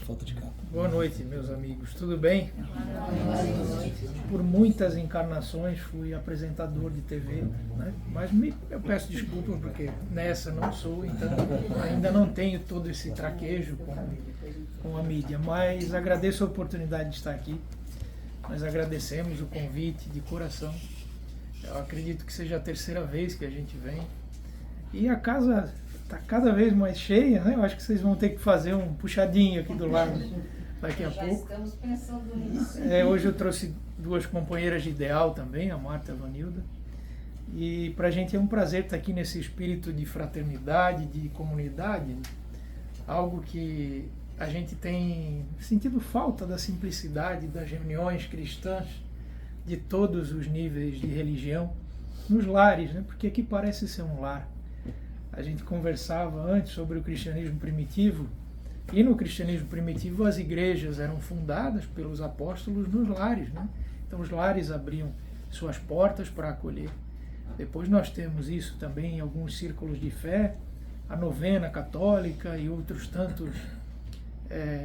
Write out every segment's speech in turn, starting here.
falta de capa. Boa noite, meus amigos. Tudo bem? Por muitas encarnações fui apresentador de TV, né? Mas eu peço desculpa porque nessa não sou, então ainda não tenho todo esse traquejo com a mídia. Mas agradeço a oportunidade de estar aqui. Nós agradecemos o convite de coração. Eu acredito que seja a terceira vez que a gente vem. E a casa está cada vez mais cheia, né? Eu acho que vocês vão ter que fazer um puxadinho aqui do lado daqui a pouco. Estamos pensando nisso. Hoje eu trouxe duas companheiras de ideal também, a Marta e a Vanilda. E para a gente é um prazer estar aqui nesse espírito de fraternidade, de comunidade, algo que a gente tem sentido falta da simplicidade das reuniões cristãs de todos os níveis de religião nos lares, né? Porque aqui parece ser um lar. A gente conversava antes sobre o cristianismo primitivo, e no cristianismo primitivo as igrejas eram fundadas pelos apóstolos nos lares, né? Então os lares abriam suas portas para acolher. Depois nós temos isso também em alguns círculos de fé, a novena católica e outros tantos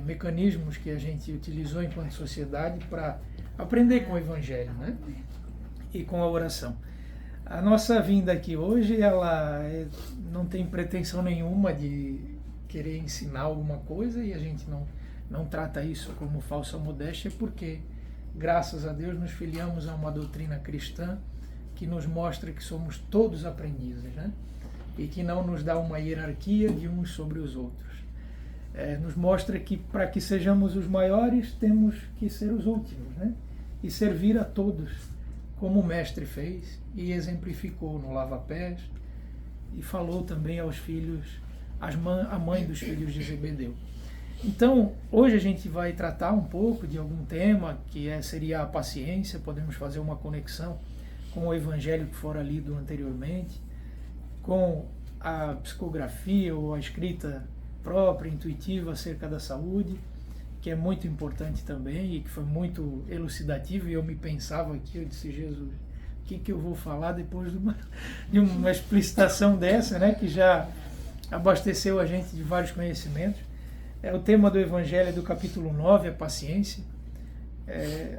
mecanismos que a gente utilizou enquanto sociedade para aprender com o Evangelho, né? E com a oração. A nossa vinda aqui hoje, ela não tem pretensão nenhuma de querer ensinar alguma coisa, e a gente não trata isso como falsa modéstia, porque, graças a Deus, nos filiamos a uma doutrina cristã que nos mostra que somos todos aprendizes, né? E que não nos dá uma hierarquia de uns sobre os outros. Nos mostra que, para que sejamos os maiores, temos que ser os últimos, né? E servir a todos, como o Mestre fez e exemplificou no lava-pés, e falou também aos filhos, a mãe dos filhos de Zebedeu. Então, hoje a gente vai tratar um pouco de algum tema que seria a paciência. Podemos fazer uma conexão com o evangelho que fora lido anteriormente, com a psicografia ou a escrita própria, intuitiva acerca da saúde, que é muito importante também e que foi muito elucidativo. E eu me pensava aqui, eu disse, Jesus, o que eu vou falar depois de uma explicitação dessa, né, que já abasteceu a gente de vários conhecimentos. O tema do Evangelho do capítulo 9, a paciência.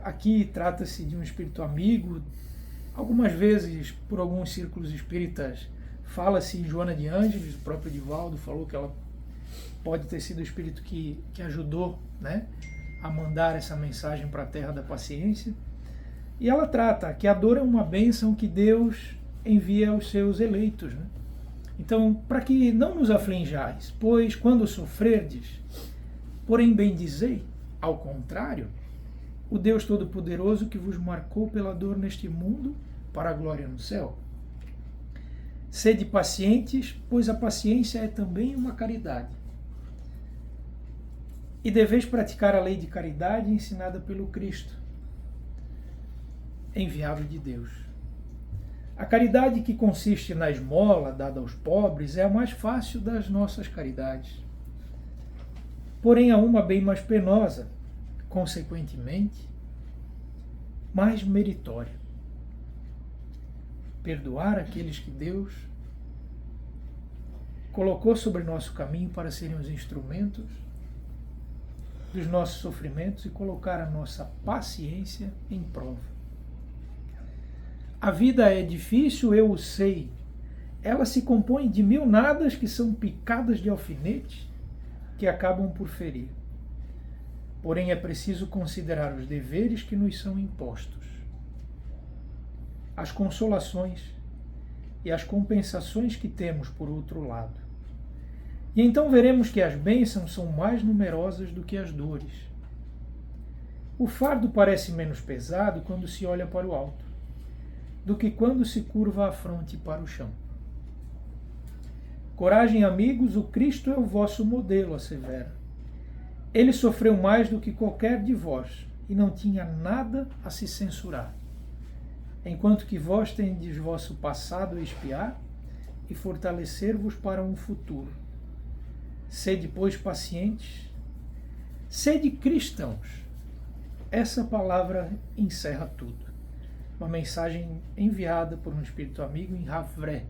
Aqui trata-se de um espírito amigo. Algumas vezes, por alguns círculos espíritas, fala-se em Joana de Ângeles. O próprio Divaldo falou que ela pode ter sido o espírito que ajudou, né, a mandar essa mensagem para a terra da paciência. E ela trata que a dor é uma bênção que Deus envia aos seus eleitos, né? Então, para que não nos aflinjais, pois quando sofrerdes, porém bendizei, ao contrário, o Deus Todo-Poderoso que vos marcou pela dor neste mundo para a glória no céu. Sede pacientes, pois a paciência é também uma caridade. E deveis praticar a lei de caridade ensinada pelo Cristo, enviado de Deus. A caridade que consiste na esmola dada aos pobres é a mais fácil das nossas caridades. Porém, há uma bem mais penosa, consequentemente, mais meritória. Perdoar aqueles que Deus colocou sobre nosso caminho para serem os instrumentos dos nossos sofrimentos e colocar a nossa paciência em prova. A vida é difícil, eu o sei. Ela se compõe de mil nadas que são picadas de alfinete que acabam por ferir. Porém, é preciso considerar os deveres que nos são impostos, as consolações e as compensações que temos por outro lado. E então veremos que as bênçãos são mais numerosas do que as dores. O fardo parece menos pesado quando se olha para o alto, do que quando se curva a fronte para o chão. Coragem, amigos, o Cristo é o vosso modelo, assevera. Ele sofreu mais do que qualquer de vós e não tinha nada a se censurar. Enquanto que vós tendes vosso passado a espiar e fortalecer-vos para um futuro. Sede, pois, pacientes, sede cristãos. Essa palavra encerra tudo. Uma mensagem enviada por um espírito amigo em Havre,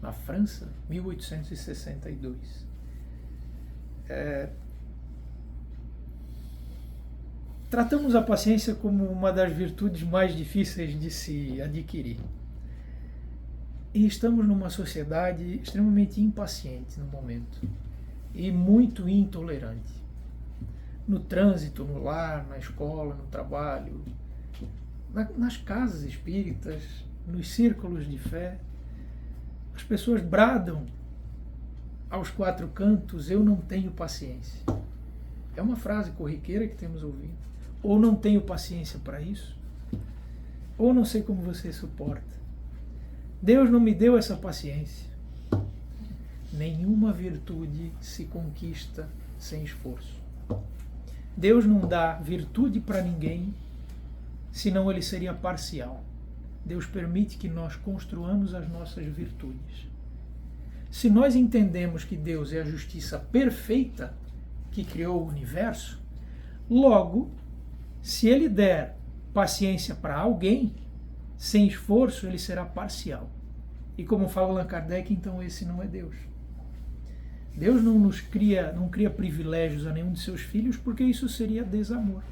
na França, 1862. tratamos a paciência como uma das virtudes mais difíceis de se adquirir. E estamos numa sociedade extremamente impaciente no momento e muito intolerante. No trânsito, no lar, na escola, no trabalho, nas casas espíritas, nos círculos de fé, as pessoas bradam aos quatro cantos: eu não tenho paciência. É uma frase corriqueira que temos ouvido. Ou não tenho paciência para isso, ou não sei como você suporta. Deus não me deu essa paciência. Nenhuma virtude se conquista sem esforço. Deus não dá virtude para ninguém, senão ele seria parcial. Deus permite que nós construamos as nossas virtudes. Se nós entendemos que Deus é a justiça perfeita que criou o universo, logo, se ele der paciência para alguém, sem esforço, ele será parcial. E como fala Allan Kardec, então esse não é Deus. Deus não cria privilégios a nenhum de seus filhos, porque isso seria desamor.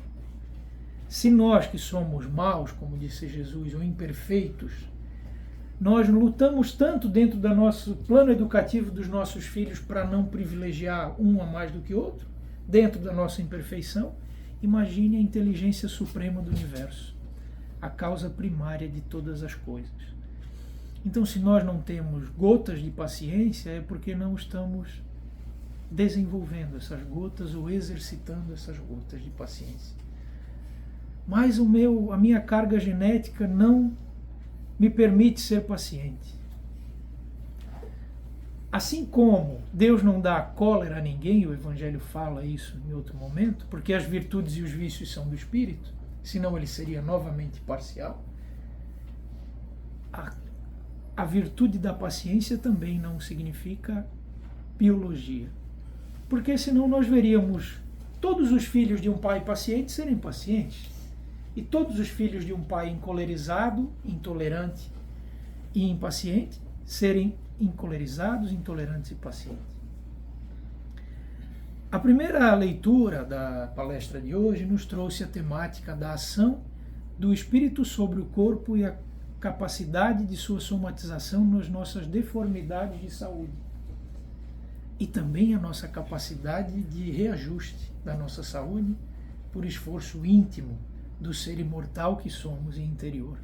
Se nós que somos maus, como disse Jesus, ou imperfeitos, nós lutamos tanto dentro do nosso plano educativo dos nossos filhos para não privilegiar um a mais do que outro, dentro da nossa imperfeição, imagine a inteligência suprema do universo, a causa primária de todas as coisas. Então, se nós não temos gotas de paciência, é porque não estamos desenvolvendo essas gotas ou exercitando essas gotas de paciência. Mas a minha carga genética não me permite ser paciente. Assim como Deus não dá cólera a ninguém, o Evangelho fala isso em outro momento, porque as virtudes e os vícios são do Espírito, senão ele seria novamente parcial. A virtude da paciência também não significa biologia, porque senão nós veríamos todos os filhos de um pai paciente serem pacientes, e todos os filhos de um pai encolerizado, intolerante e impaciente serem encolerizados, intolerantes e pacientes. A primeira leitura da palestra de hoje nos trouxe a temática da ação do espírito sobre o corpo e a capacidade de sua somatização nas nossas deformidades de saúde. E também a nossa capacidade de reajuste da nossa saúde por esforço íntimo do ser imortal que somos e interior.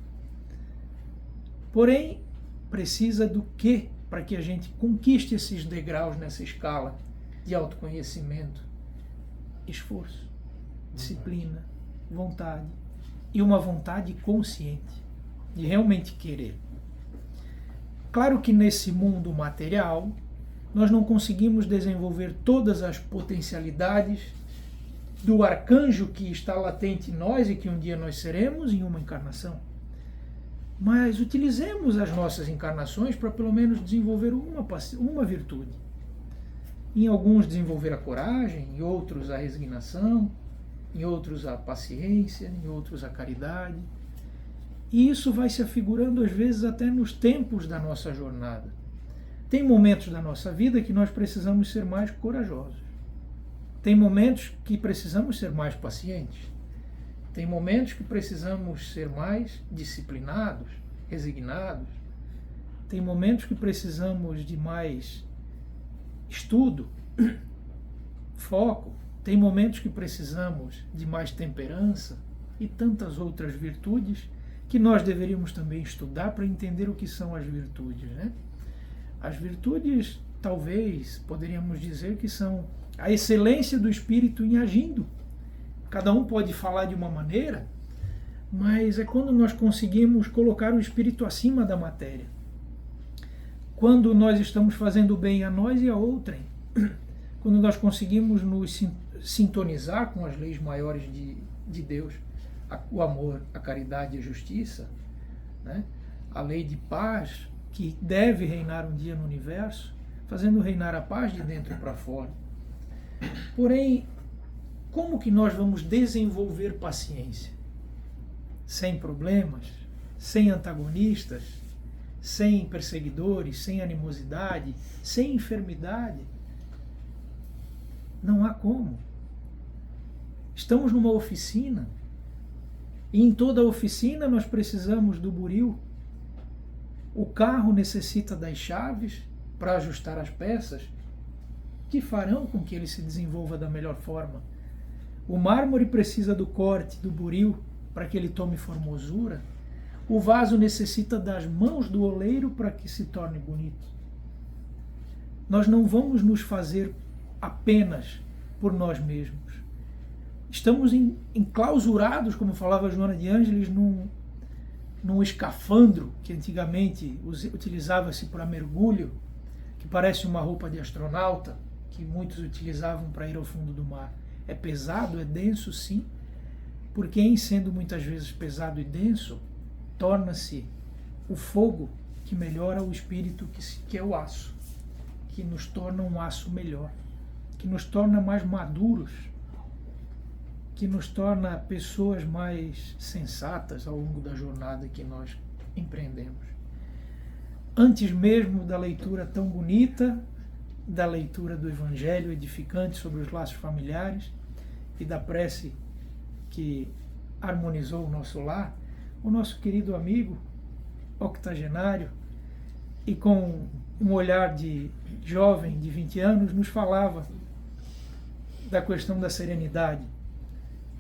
Porém, precisa do quê para que a gente conquiste esses degraus nessa escala de autoconhecimento? Esforço, disciplina, vontade, e uma vontade consciente de realmente querer. Claro que nesse mundo material nós não conseguimos desenvolver todas as potencialidades do arcanjo que está latente em nós e que um dia nós seremos em uma encarnação. Mas utilizemos as nossas encarnações para pelo menos desenvolver uma virtude. Em alguns desenvolver a coragem, em outros a resignação, em outros a paciência, em outros a caridade. E isso vai se afigurando às vezes até nos tempos da nossa jornada. Tem momentos da nossa vida que nós precisamos ser mais corajosos. Tem momentos que precisamos ser mais pacientes. Tem momentos que precisamos ser mais disciplinados, resignados. Tem momentos que precisamos de mais estudo, foco. Tem momentos que precisamos de mais temperança e tantas outras virtudes que nós deveríamos também estudar para entender o que são as virtudes, né? As virtudes, talvez, poderíamos dizer que são a excelência do espírito em agindo. Cada um pode falar de uma maneira, mas é quando nós conseguimos colocar o espírito acima da matéria. Quando nós estamos fazendo bem a nós e a outrem. Quando nós conseguimos nos sintonizar com as leis maiores de Deus, o amor, a caridade e a justiça, né? A lei de paz que deve reinar um dia no universo, fazendo reinar a paz de dentro para fora. Porém, como que nós vamos desenvolver paciência? Sem problemas, sem antagonistas, sem perseguidores, sem animosidade, sem enfermidade? Não há como. Estamos numa oficina, e em toda a oficina nós precisamos do buril. O carro necessita das chaves para ajustar as peças que farão com que ele se desenvolva da melhor forma. O mármore precisa do corte, do buril, para que ele tome formosura. O vaso necessita das mãos do oleiro para que se torne bonito. Nós não vamos nos fazer apenas por nós mesmos. Estamos enclausurados, como falava Joana de Ângeles, num escafandro que antigamente utilizava-se para mergulho, que parece uma roupa de astronauta, que muitos utilizavam para ir ao fundo do mar. É pesado, é denso, sim, porque em sendo muitas vezes pesado e denso, torna-se o fogo que melhora o espírito, que é o aço, que nos torna um aço melhor, que nos torna mais maduros, que nos torna pessoas mais sensatas ao longo da jornada que nós empreendemos. Antes mesmo da leitura tão bonita, da leitura do Evangelho edificante sobre os laços familiares e da prece que harmonizou o nosso lar, o nosso querido amigo octogenário, e com um olhar de jovem de 20 anos, nos falava da questão da serenidade,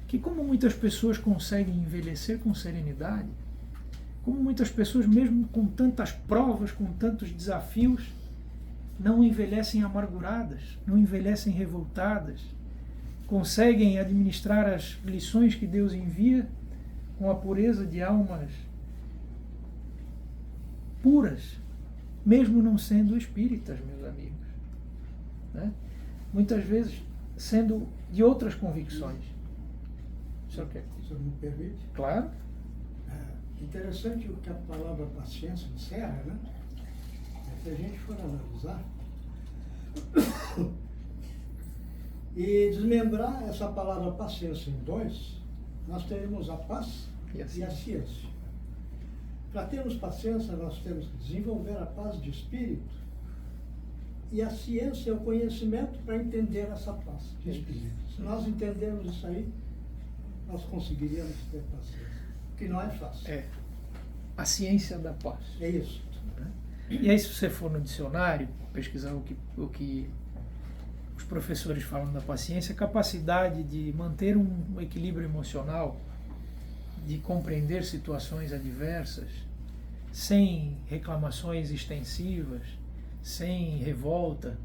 que como muitas pessoas conseguem envelhecer com serenidade, como muitas pessoas, mesmo com tantas provas, com tantos desafios, não envelhecem amarguradas, não envelhecem revoltadas, conseguem administrar as lições que Deus envia com a pureza de almas puras, mesmo não sendo espíritas, meus amigos, né? Muitas vezes sendo de outras convicções. O senhor quer? O senhor me permite? Claro. Interessante o que a palavra paciência encerra, né? Se a gente for analisar e desmembrar essa palavra paciência em dois, nós teremos a paz e a ciência. Para termos paciência, nós temos que desenvolver a paz de espírito, e a ciência é o conhecimento para entender essa paz de espírito. Se nós entendermos isso aí, nós conseguiríamos ter paciência, que não é fácil. É a ciência da paz. É isso. E aí, se você for no dicionário, pesquisar o que os professores falam da paciência, a capacidade de manter um equilíbrio emocional, de compreender situações adversas, sem reclamações extensivas, sem revolta,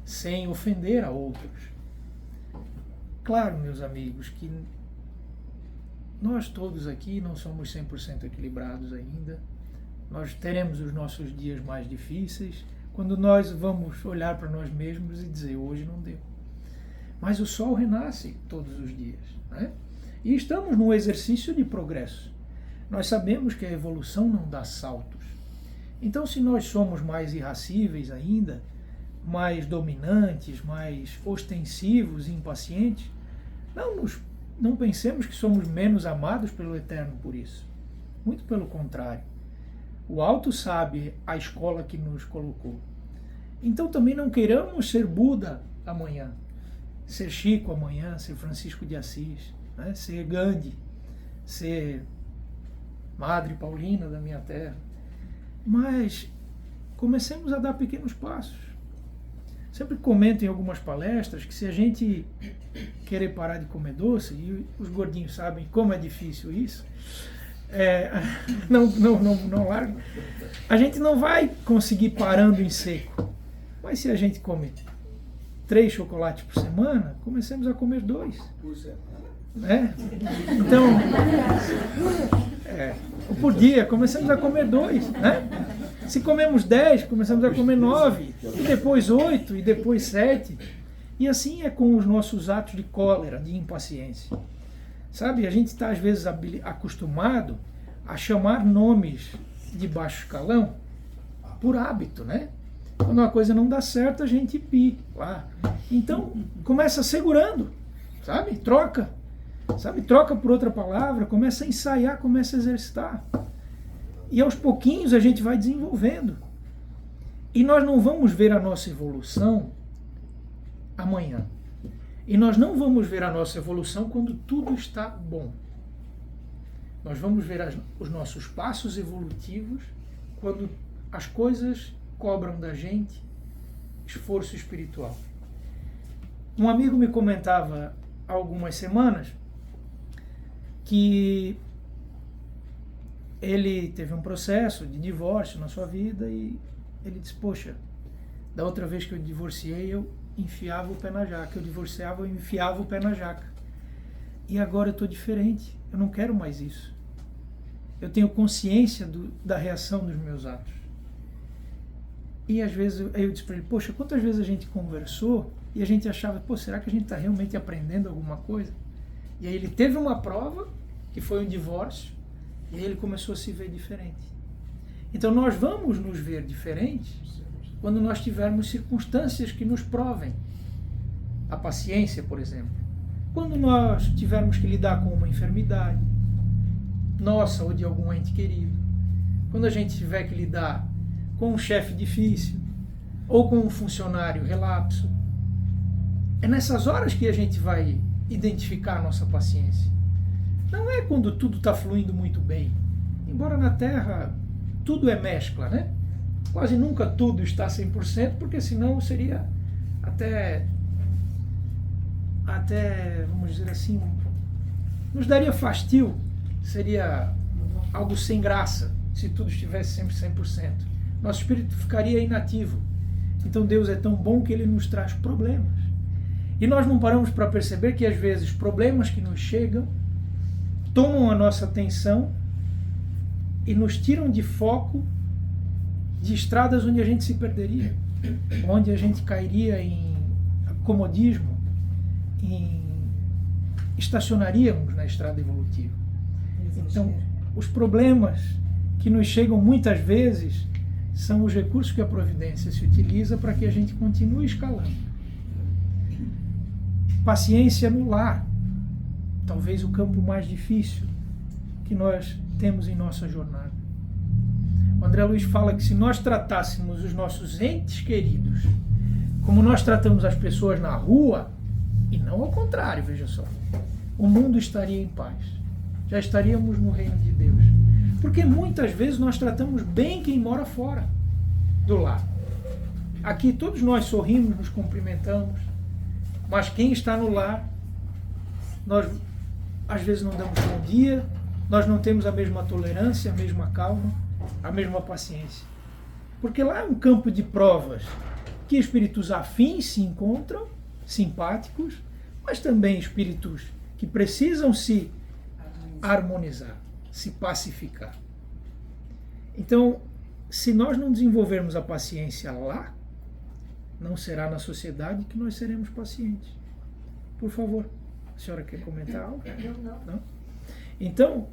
sem ofender a outros. Claro, meus amigos, que nós todos aqui não somos 100% equilibrados ainda. Nós teremos os nossos dias mais difíceis, quando nós vamos olhar para nós mesmos e dizer, hoje não deu. Mas o sol renasce todos os dias, né? E estamos num exercício de progresso. Nós sabemos que a evolução não dá saltos. Então, se nós somos mais irascíveis ainda, mais dominantes, mais ostensivos e impacientes, não pensemos que somos menos amados pelo Eterno por isso. Muito pelo contrário. O alto sabe a escola que nos colocou. Então também não queiramos ser Buda amanhã, ser Chico amanhã, ser Francisco de Assis, né? Ser Gandhi, ser Madre Paulina da minha terra. Mas comecemos a dar pequenos passos. Sempre comento em algumas palestras que se a gente querer parar de comer doce, e os gordinhos sabem como é difícil isso, não larga, a gente não vai conseguir parando em seco. Mas se a gente come 3 chocolates por semana, comecemos a comer 2. Por semana? Então, por dia, começamos a comer 2, né? Se comemos 10, começamos a comer 9, e depois 8, e depois 7. E assim é com os nossos atos de cólera, de impaciência. Sabe, a gente está às vezes acostumado a chamar nomes de baixo escalão por hábito, né? Quando uma coisa não dá certo, a gente pi lá. Então, começa segurando, sabe? Troca por outra palavra, começa a ensaiar, começa a exercitar. E aos pouquinhos a gente vai desenvolvendo. E nós não vamos ver a nossa evolução amanhã. E nós não vamos ver a nossa evolução quando tudo está bom. Nós vamos ver os nossos passos evolutivos quando as coisas cobram da gente esforço espiritual. Um amigo me comentava há algumas semanas que ele teve um processo de divórcio na sua vida e ele disse, poxa, da outra vez que eu divorciei eu enfiava o pé na jaca, eu enfiava o pé na jaca. E agora eu estou diferente, eu não quero mais isso. Eu tenho consciência da reação dos meus atos. E às vezes eu disse para ele, poxa, quantas vezes a gente conversou e a gente achava, pô, será que a gente está realmente aprendendo alguma coisa? E aí ele teve uma prova, que foi um divórcio, e aí ele começou a se ver diferente. Então nós vamos nos ver diferentes quando nós tivermos circunstâncias que nos provem. A paciência, por exemplo. Quando nós tivermos que lidar com uma enfermidade, nossa ou de algum ente querido. Quando a gente tiver que lidar com um chefe difícil ou com um funcionário relapso. É nessas horas que a gente vai identificar a nossa paciência. Não é quando tudo está fluindo muito bem. Embora na Terra tudo é mescla, né? Quase nunca tudo está 100%, porque senão seria até, vamos dizer assim, nos daria fastio, seria algo sem graça, se tudo estivesse sempre 100%. Nosso espírito ficaria inativo. Então Deus é tão bom que Ele nos traz problemas. E nós não paramos para perceber que às vezes problemas que nos chegam tomam a nossa atenção e nos tiram de foco de estradas onde a gente se perderia, onde a gente cairia em comodismo, estacionaríamos na estrada evolutiva. Então, os problemas que nos chegam muitas vezes são os recursos que a providência se utiliza para que a gente continue escalando. Paciência no lar, talvez o campo mais difícil que nós temos em nossa jornada. O André Luiz fala que se nós tratássemos os nossos entes queridos como nós tratamos as pessoas na rua, e não ao contrário, veja só, o mundo estaria em paz. Já estaríamos no reino de Deus. Porque muitas vezes nós tratamos bem quem mora fora do lar. Aqui todos nós sorrimos, nos cumprimentamos, mas quem está no lar, nós às vezes não damos bom dia, nós não temos a mesma tolerância, a mesma calma, a mesma paciência. Porque lá é um campo de provas que espíritos afins se encontram, simpáticos, mas também espíritos que precisam se harmonizar, se pacificar. Então, se nós não desenvolvermos a paciência lá, não será na sociedade que nós seremos pacientes. Por favor, a senhora quer comentar algo? Não? Então,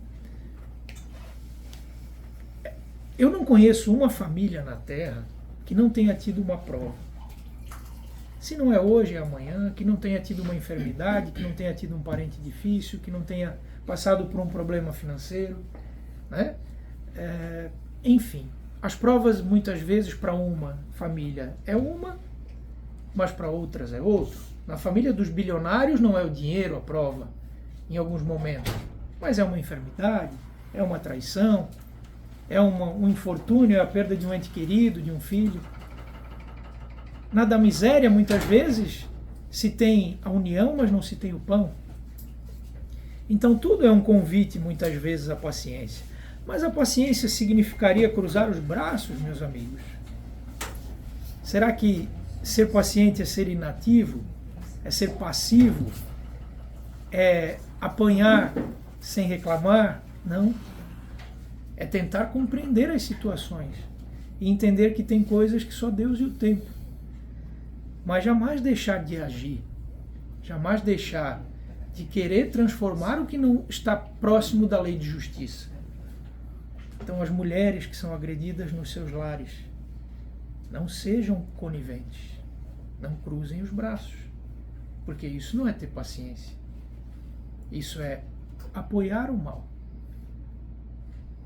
eu não conheço uma família na Terra que não tenha tido uma prova. Se não é hoje, é amanhã, que não tenha tido uma enfermidade, que não tenha tido um parente difícil, que não tenha passado por um problema financeiro, né? Enfim, as provas muitas vezes para uma família é uma, mas para outras é outra. Na família dos bilionários não é o dinheiro a prova, em alguns momentos, mas é uma enfermidade, é uma traição, é um infortúnio, é a perda de um ente querido, de um filho. Na da miséria, muitas vezes, se tem a união, mas não se tem o pão. Então tudo é um convite, muitas vezes, à paciência. Mas a paciência significaria cruzar os braços, meus amigos? Será que ser paciente é ser inativo? É ser passivo? É apanhar sem reclamar? Não. É tentar compreender as situações e entender que tem coisas que só Deus e o tempo. Mas jamais deixar de agir, jamais deixar de querer transformar o que não está próximo da lei de justiça. Então, as mulheres que são agredidas nos seus lares, não sejam coniventes, não cruzem os braços, porque isso não é ter paciência, isso é apoiar o mal.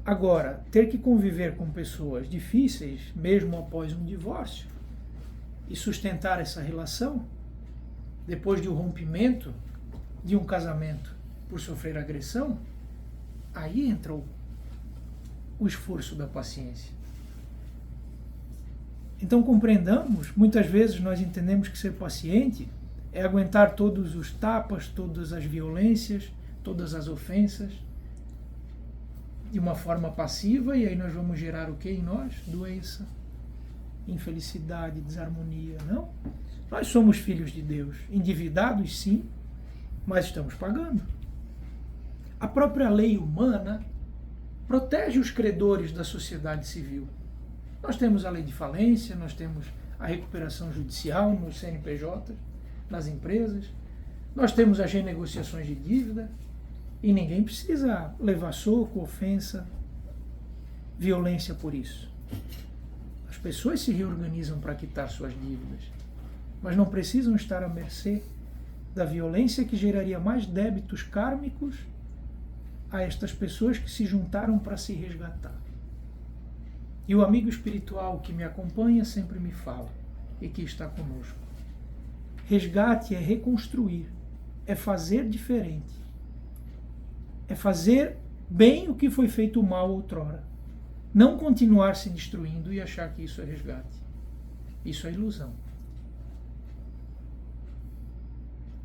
Agora, ter que conviver com pessoas difíceis, mesmo após um divórcio, e sustentar essa relação, depois de um rompimento de um casamento por sofrer agressão, aí entra o esforço da paciência. Então compreendamos, muitas vezes nós entendemos que ser paciente é aguentar todos os tapas, todas as violências, todas as ofensas, de uma forma passiva, e aí nós vamos gerar o que em nós? Doença, infelicidade, desarmonia. Não. Nós somos filhos de Deus, endividados sim, mas estamos pagando. A própria lei humana protege os credores da sociedade civil. Nós temos a lei de falência, nós temos a recuperação judicial nos CNPJs, nas empresas, nós temos as renegociações de dívida, e ninguém precisa levar soco, ofensa, violência por isso. As pessoas se reorganizam para quitar suas dívidas, mas não precisam estar à mercê da violência que geraria mais débitos kármicos a estas pessoas que se juntaram para se resgatar. E o amigo espiritual que me acompanha sempre me fala, e que está conosco: resgate é reconstruir, é fazer diferente, é fazer bem o que foi feito mal outrora. Não continuar se destruindo e achar que isso é resgate. Isso é ilusão.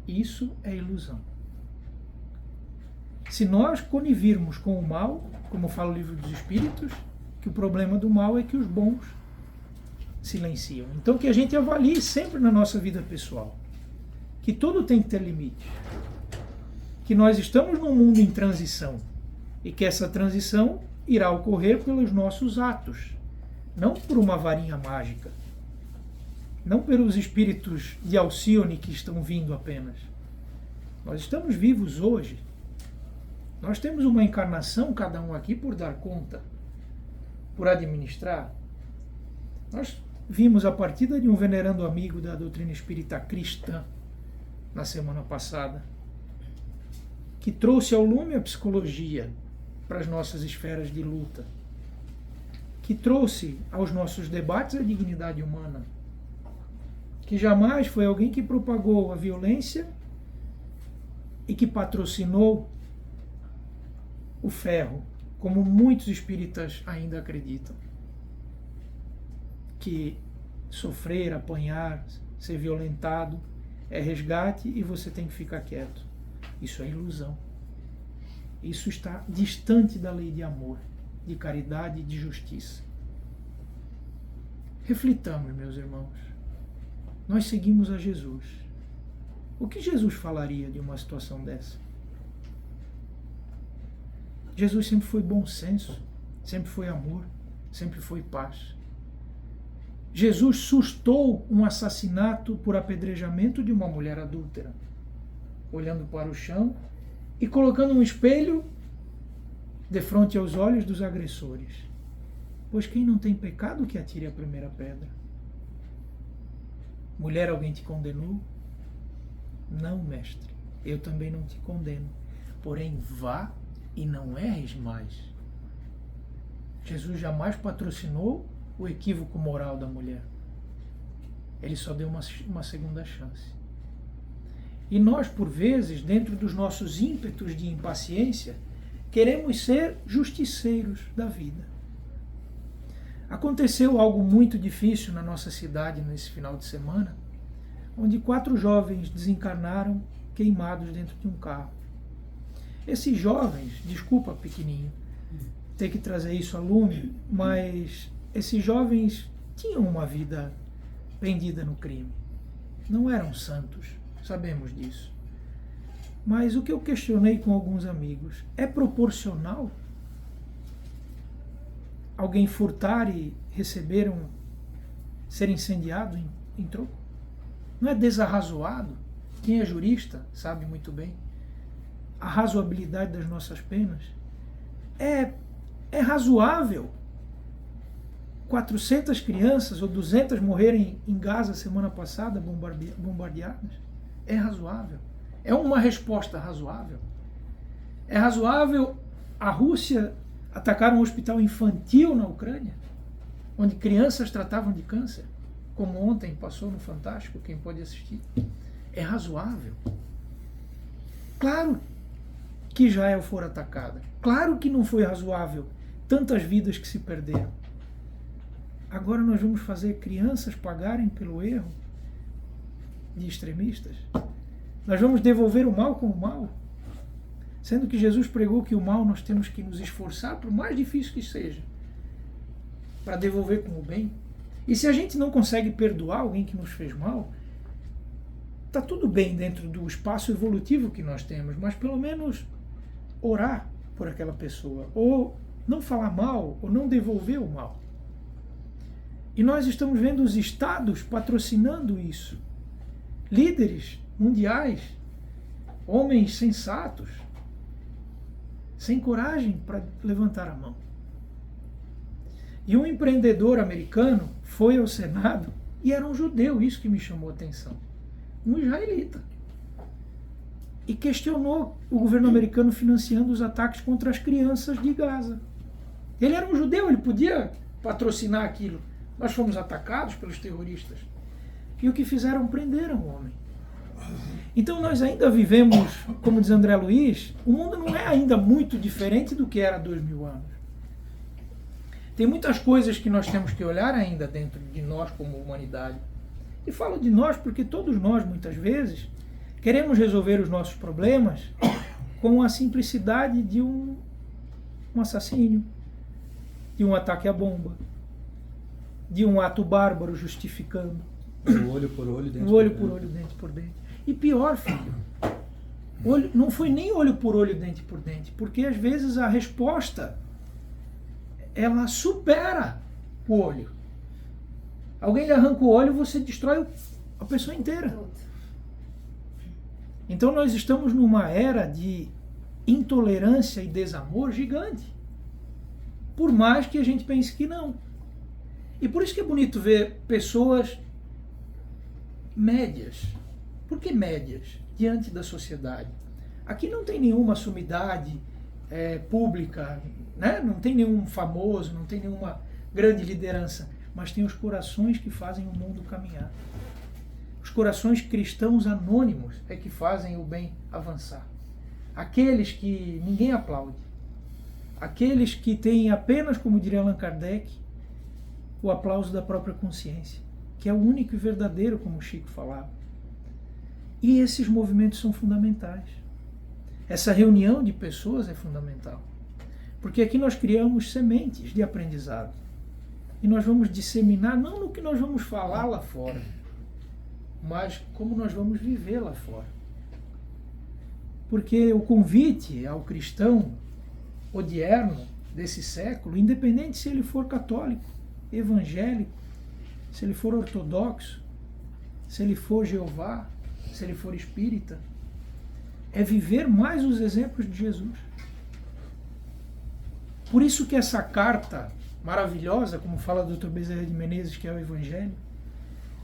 Isso é ilusão. Se nós connivirmos com o mal, como fala o Livro dos Espíritos, que o problema do mal é que os bons silenciam. Então que a gente avalie sempre na nossa vida pessoal que tudo tem que ter limite. Que nós estamos num mundo em transição e que essa transição irá ocorrer pelos nossos atos, não por uma varinha mágica, não pelos espíritos de Alcione que estão vindo apenas. Nós estamos vivos hoje. Nós temos uma encarnação, cada um aqui, por dar conta, por administrar. Nós vimos a partida de um venerando amigo da doutrina espírita cristã na semana passada, que trouxe ao lume a psicologia para as nossas esferas de luta, que trouxe aos nossos debates a dignidade humana, que jamais foi alguém que propagou a violência e que patrocinou o ferro, como muitos espíritas ainda acreditam, que sofrer, apanhar, ser violentado é resgate e você tem que ficar quieto. Isso é ilusão. Isso está distante da lei de amor, de caridade e de justiça. Reflitamos, meus irmãos. Nós seguimos a Jesus. O que Jesus falaria de uma situação dessa? Jesus sempre foi bom senso, sempre foi amor, sempre foi paz. Jesus sustou um assassinato por apedrejamento de uma mulher adúltera, olhando para o chão e colocando um espelho defronte aos olhos dos agressores. Pois quem não tem pecado que atire a primeira pedra. Mulher, alguém te condenou? Não, mestre, eu também não te condeno. Porém, vá e não erres mais. Jesus jamais patrocinou o equívoco moral da mulher. Ele só deu uma segunda chance. E nós, por vezes, dentro dos nossos ímpetos de impaciência, queremos ser justiceiros da vida. Aconteceu algo muito difícil na nossa cidade nesse final de semana, onde 4 jovens desencarnaram queimados dentro de um carro. Esses jovens, desculpa pequenininho, ter que trazer isso a lume, mas esses jovens tinham uma vida pendida no crime. Não eram santos, sabemos disso. Mas o que eu questionei com alguns amigos, é proporcional alguém furtar e receber ser incendiado em troco? Não é desarrazoado? Quem é jurista sabe muito bem a razoabilidade das nossas penas. É razoável 400 crianças ou 200 morrerem em Gaza semana passada bombardeadas? É razoável? É uma resposta razoável? É razoável a Rússia atacar um hospital infantil na Ucrânia, onde crianças tratavam de câncer, como ontem passou no Fantástico, quem pode assistir? É razoável? Claro que Israel for atacada. Claro que não foi razoável tantas vidas que se perderam. Agora nós vamos fazer crianças pagarem pelo erro de extremistas? Nós vamos devolver o mal com o mal? Sendo que Jesus pregou que o mal nós temos que nos esforçar, por mais difícil que seja, para devolver com o bem. E se a gente não consegue perdoar alguém que nos fez mal, está tudo bem dentro do espaço evolutivo que nós temos, mas pelo menos orar por aquela pessoa, ou não falar mal, ou não devolver o mal. E nós estamos vendo os estados patrocinando isso. Líderes mundiais, homens sensatos, sem coragem para levantar a mão. E um empreendedor americano foi ao Senado, e era um judeu, isso que me chamou a atenção, um israelita, e questionou o governo americano financiando os ataques contra as crianças de Gaza. Ele era um judeu, ele podia patrocinar aquilo. Nós fomos atacados pelos terroristas. E o que fizeram? Prenderam o homem. Então nós ainda vivemos, como diz André Luiz, o mundo não é ainda muito diferente do que era há 2000 anos. Tem muitas coisas que nós temos que olhar ainda dentro de nós como humanidade. E falo de nós porque todos nós, muitas vezes, queremos resolver os nossos problemas com a simplicidade de um assassínio, de um ataque à bomba, de um ato bárbaro justificando. Olho por olho, dente por olho, dente por dente. E pior, filho, não foi nem olho por olho, dente por dente, porque às vezes a resposta ela supera o olho. Alguém lhe arranca o olho, você destrói a pessoa inteira. Então nós estamos numa era de intolerância e desamor gigante. Por mais que a gente pense que não. E por isso que é bonito ver pessoas médias. Por que médias? Diante da sociedade. Aqui não tem nenhuma sumidade pública, né? Não tem nenhum famoso, não tem nenhuma grande liderança, mas tem os corações que fazem o mundo caminhar. Os corações cristãos anônimos é que fazem o bem avançar. Aqueles que ninguém aplaude. Aqueles que têm apenas, como diria Allan Kardec, o aplauso da própria consciência, que é o único e verdadeiro, como o Chico falava. E esses movimentos são fundamentais. Essa reunião de pessoas é fundamental. Porque aqui nós criamos sementes de aprendizado. E nós vamos disseminar, não no que nós vamos falar lá fora, mas como nós vamos viver lá fora. Porque o convite ao cristão odierno desse século, independente se ele for católico, evangélico, se ele for ortodoxo, se ele for Jeová, se ele for espírita, é viver mais os exemplos de Jesus. Por isso que essa carta maravilhosa, como fala o Dr. Bezerra de Menezes, que é o Evangelho,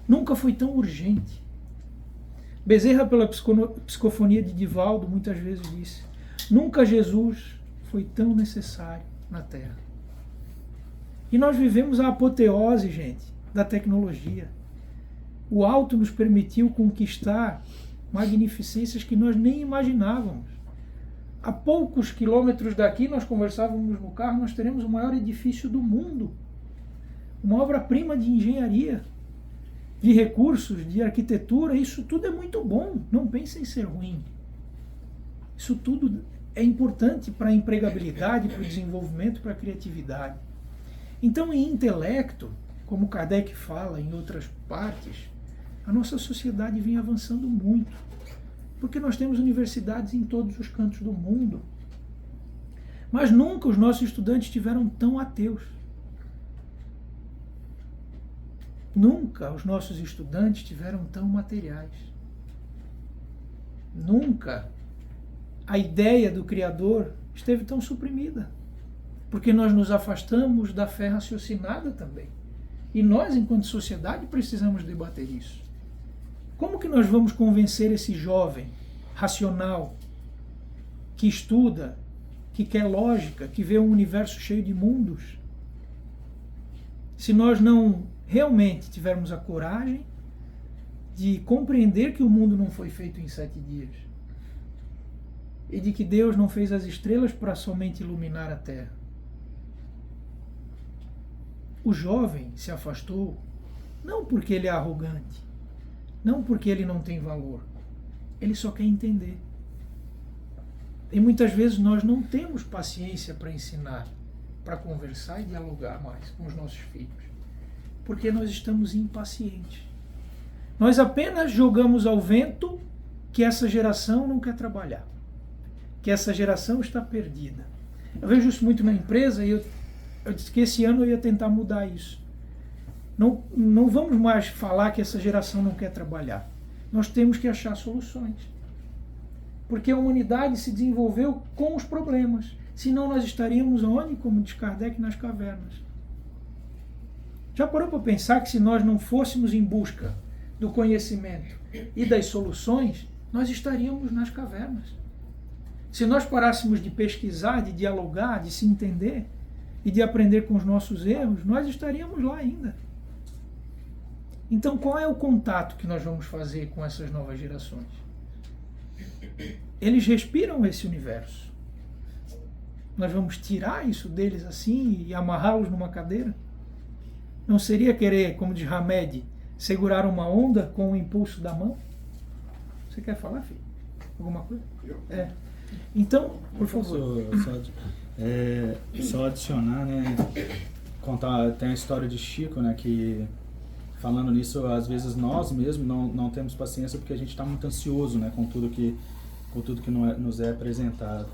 nunca foi tão urgente. Bezerra, pela psicofonia de Divaldo, muitas vezes disse: nunca Jesus foi tão necessário na Terra. E nós vivemos a apoteose, gente, da tecnologia. O alto nos permitiu conquistar magnificências que nós nem imaginávamos. A poucos quilômetros daqui, nós conversávamos no carro, nós teremos o maior edifício do mundo. Uma obra-prima de engenharia, de recursos, de arquitetura. Isso tudo é muito bom. Não pensem em ser ruim. Isso tudo é importante para a empregabilidade, para o desenvolvimento, para a criatividade. Então, em intelecto, como Kardec fala em outras partes, a nossa sociedade vem avançando muito, porque nós temos universidades em todos os cantos do mundo. Mas nunca os nossos estudantes estiveram tão ateus. Nunca os nossos estudantes estiveram tão materiais. Nunca a ideia do Criador esteve tão suprimida. Porque nós nos afastamos da fé raciocinada também. E nós, enquanto sociedade, precisamos debater isso. Como que nós vamos convencer esse jovem racional, que estuda, que quer lógica, que vê um universo cheio de mundos, se nós não realmente tivermos a coragem de compreender que o mundo não foi feito em 7 dias. E de que Deus não fez as estrelas para somente iluminar a terra. O jovem se afastou não porque ele é arrogante, não porque ele não tem valor. Ele só quer entender. E muitas vezes nós não temos paciência para ensinar, para conversar e dialogar mais com os nossos filhos, porque nós estamos impacientes. Nós apenas jogamos ao vento que essa geração não quer trabalhar, que essa geração está perdida. Eu vejo isso muito na empresa e eu disse que esse ano eu ia tentar mudar isso. Não vamos mais falar que essa geração não quer trabalhar. Nós temos que achar soluções. Porque a humanidade se desenvolveu com os problemas. Senão nós estaríamos onde? Como diz Kardec, nas cavernas. Já parou para pensar que se nós não fôssemos em busca do conhecimento e das soluções, nós estaríamos nas cavernas? Se nós parássemos de pesquisar, de dialogar, de se entender e de aprender com os nossos erros, nós estaríamos lá ainda. Então, qual é o contato que nós vamos fazer com essas novas gerações? Eles respiram esse universo. Nós vamos tirar isso deles assim e amarrá-los numa cadeira? Não seria querer, como diz Hamed, segurar uma onda com o impulso da mão? Você quer falar, filho? Alguma coisa? É. Então, por favor. Só adicionar, né? Contar, tem a história de Chico, né? Que falando nisso, às vezes nós mesmos não temos paciência porque a gente está muito ansioso, né? Com tudo que nos é apresentado.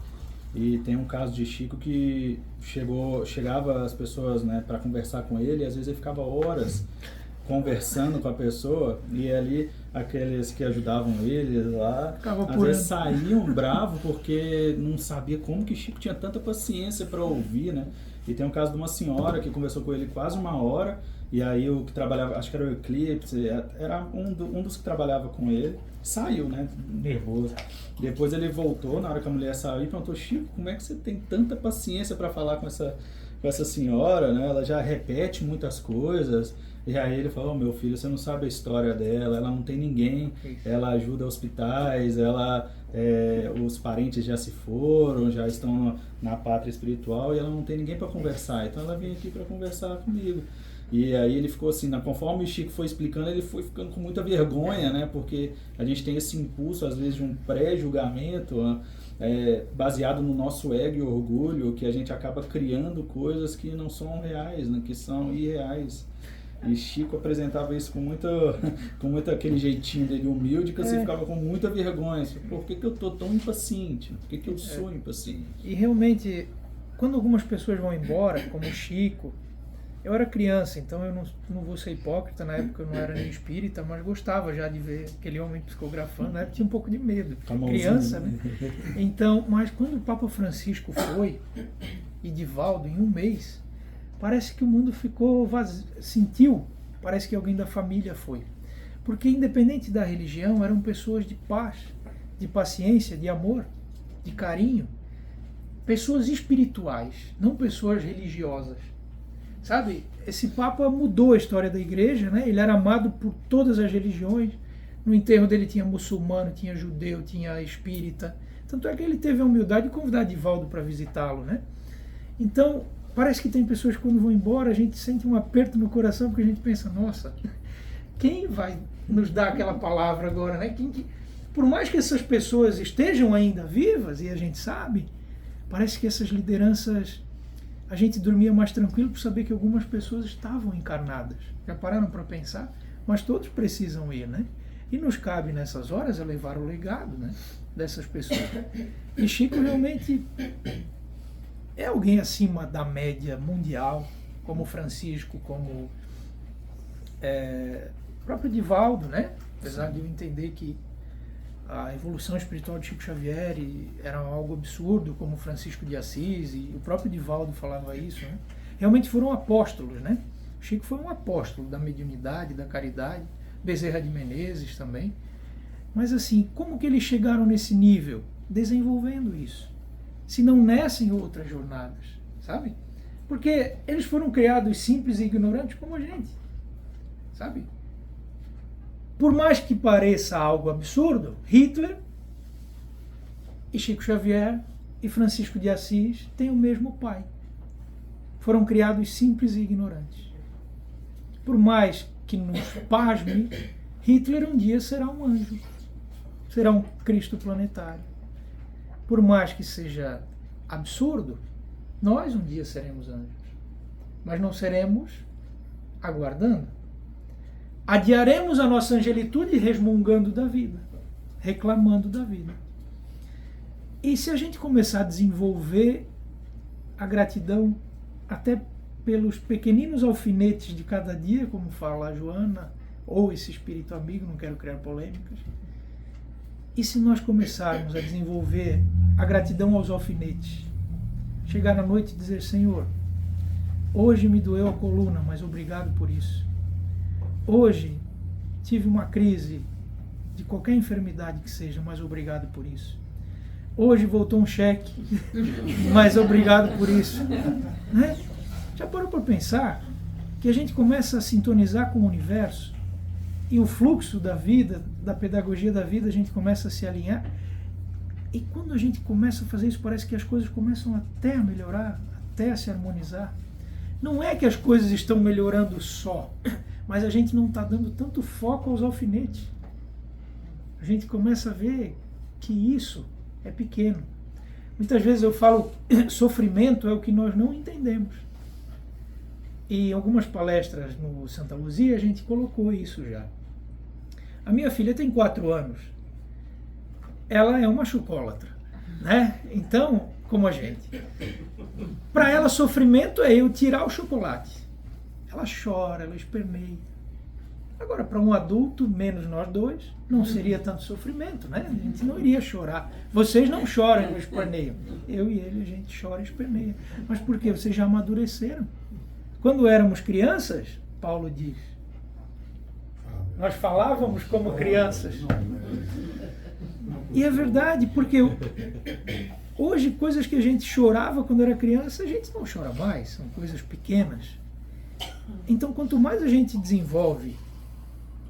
E tem um caso de Chico que chegava as pessoas, né, para conversar com ele, e às vezes ele ficava horas conversando com a pessoa, e ali aqueles que ajudavam ele lá, às vezes saíam bravos porque não sabia como que Chico tinha tanta paciência para ouvir, né? E tem um caso de uma senhora que conversou com ele quase 1 hora, e aí o que trabalhava, acho que era o Eclipse, era um dos que trabalhava com ele, saiu, né, nervoso. Depois ele voltou, na hora que a mulher saiu, e perguntou: Chico, como é que você tem tanta paciência para falar com essa senhora, né? Ela já repete muitas coisas. E aí ele falou: meu filho, você não sabe a história dela, ela não tem ninguém, ela ajuda hospitais, os parentes já se foram, já estão na pátria espiritual, e ela não tem ninguém para conversar, então ela vem aqui para conversar comigo. E aí ele ficou assim, conforme o Chico foi explicando, ele foi ficando com muita vergonha, né? Porque a gente tem esse impulso, às vezes, de um pré-julgamento baseado no nosso ego e orgulho, que a gente acaba criando coisas que não são reais, né? Que são irreais. E Chico apresentava isso com muito aquele jeitinho dele humilde, que você ficava com muita vergonha. Por que eu estou tão impaciente? Por que eu sou impaciente? E realmente, quando algumas pessoas vão embora, como o Chico, eu era criança, então eu não vou ser hipócrita, na época eu não era nem espírita, mas gostava já de ver aquele homem psicografando, na época tinha um pouco de medo, criança, né? Então, mas quando o Papa Francisco foi, e Divaldo, em 1 mês, parece que o mundo ficou vazio, sentiu, parece que alguém da família foi. Porque independente da religião, eram pessoas de paz, de paciência, de amor, de carinho, pessoas espirituais, não pessoas religiosas. Sabe, esse Papa mudou a história da igreja, né? Ele era amado por todas as religiões. No enterro dele tinha muçulmano, tinha judeu, tinha espírita. Tanto é que ele teve a humildade de convidar Divaldo para visitá-lo, né? Então, parece que tem pessoas que quando vão embora, a gente sente um aperto no coração, porque a gente pensa: nossa, quem vai nos dar aquela palavra agora, né? Por mais que essas pessoas estejam ainda vivas, e a gente sabe, parece que essas lideranças... A gente dormia mais tranquilo por saber que algumas pessoas estavam encarnadas. Já pararam para pensar? Mas todos precisam ir, né? E nos cabe nessas horas a levar o legado, né, dessas pessoas. E Chico realmente é alguém acima da média mundial, como Francisco, como o próprio Divaldo, né? Apesar de eu entender que a evolução espiritual de Chico Xavier era algo absurdo, como Francisco de Assis, e o próprio Divaldo falava isso, né? Realmente foram apóstolos, né? Chico foi um apóstolo da mediunidade, da caridade, Bezerra de Menezes também. Mas assim, como que eles chegaram nesse nível? Desenvolvendo isso. Se não nessa, em outras jornadas, sabe? Porque eles foram criados simples e ignorantes como a gente, sabe? Por mais que pareça algo absurdo, Hitler e Chico Xavier e Francisco de Assis têm o mesmo pai. Foram criados simples e ignorantes. Por mais que nos pasme, Hitler um dia será um anjo, será um Cristo planetário. Por mais que seja absurdo, nós um dia seremos anjos, mas não seremos aguardando. Adiaremos a nossa angelitude resmungando da vida, reclamando da vida. E se a gente começar a desenvolver a gratidão até pelos pequeninos alfinetes de cada dia, como fala a Joana, ou esse espírito amigo, não quero criar polêmicas, e se nós começarmos a desenvolver a gratidão aos alfinetes, chegar à noite e dizer: Senhor, hoje me doeu a coluna, mas obrigado por isso. Hoje tive uma crise de qualquer enfermidade que seja, mas obrigado por isso. Hoje voltou um cheque, mas obrigado por isso. Né? Já parou para pensar que a gente começa a sintonizar com o universo e o fluxo da vida, da pedagogia da vida, a gente começa a se alinhar? E quando a gente começa a fazer isso, parece que as coisas começam até a melhorar, até a se harmonizar. Não é que as coisas estão melhorando só, mas a gente não está dando tanto foco aos alfinetes. A gente começa a ver que isso é pequeno. Muitas vezes eu falo, sofrimento é o que nós não entendemos. E em algumas palestras no Santa Luzia a gente colocou isso já. A minha filha tem 4 anos. Ela é uma chocolatra, né? Então, como a gente. Para ela, sofrimento é eu tirar o chocolate. Ela chora, ela esperneia. Agora, para um adulto, menos nós dois, não seria tanto sofrimento, né? A gente não iria chorar. Vocês não choram e não esperneiam. Eu e ele, a gente chora e esperneia. Mas por quê? Vocês já amadureceram. Quando éramos crianças, Paulo diz, nós falávamos como crianças. E é verdade, porque hoje coisas que a gente chorava quando era criança, a gente não chora mais, são coisas pequenas. Então, quanto mais a gente desenvolve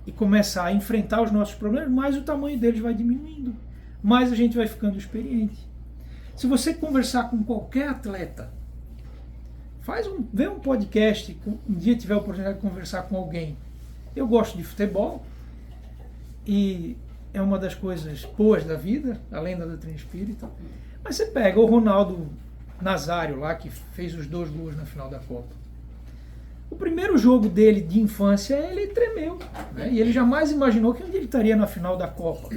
e começa a enfrentar os nossos problemas, mais o tamanho deles vai diminuindo, mais a gente vai ficando experiente. Se você conversar com qualquer atleta, vê um podcast, um dia tiver a oportunidade de conversar com alguém. Eu gosto de futebol e é uma das coisas boas da vida, além da doutrina espírita. Mas você pega o Ronaldo Nazário lá, que fez os 2 gols na final da Copa. O primeiro jogo dele de infância, ele tremeu, né? E ele jamais imaginou que um dia ele estaria na final da Copa.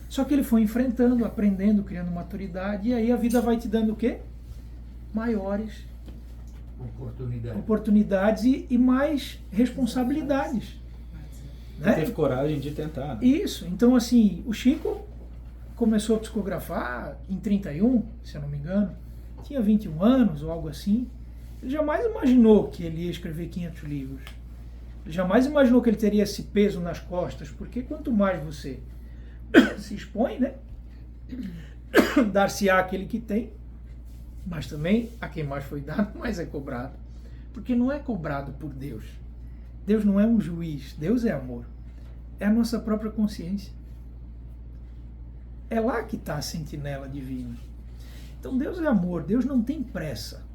Só que ele foi enfrentando, aprendendo, criando maturidade, e aí a vida vai te dando o quê? Maiores oportunidades e mais responsabilidades. Né? Teve coragem de tentar. Isso. Então, assim, o Chico começou a psicografar em 31, se eu não me engano. Tinha 21 anos ou algo assim. Ele jamais imaginou que ele ia escrever 500 livros. Ele jamais imaginou que ele teria esse peso nas costas, porque quanto mais você se expõe, né? Dar-se-á aquele que tem, mas também a quem mais foi dado, mais é cobrado. Porque não é cobrado por Deus. Deus não é um juiz, Deus é amor. É a nossa própria consciência. É lá que está a sentinela divina. Então Deus é amor, Deus não tem pressa.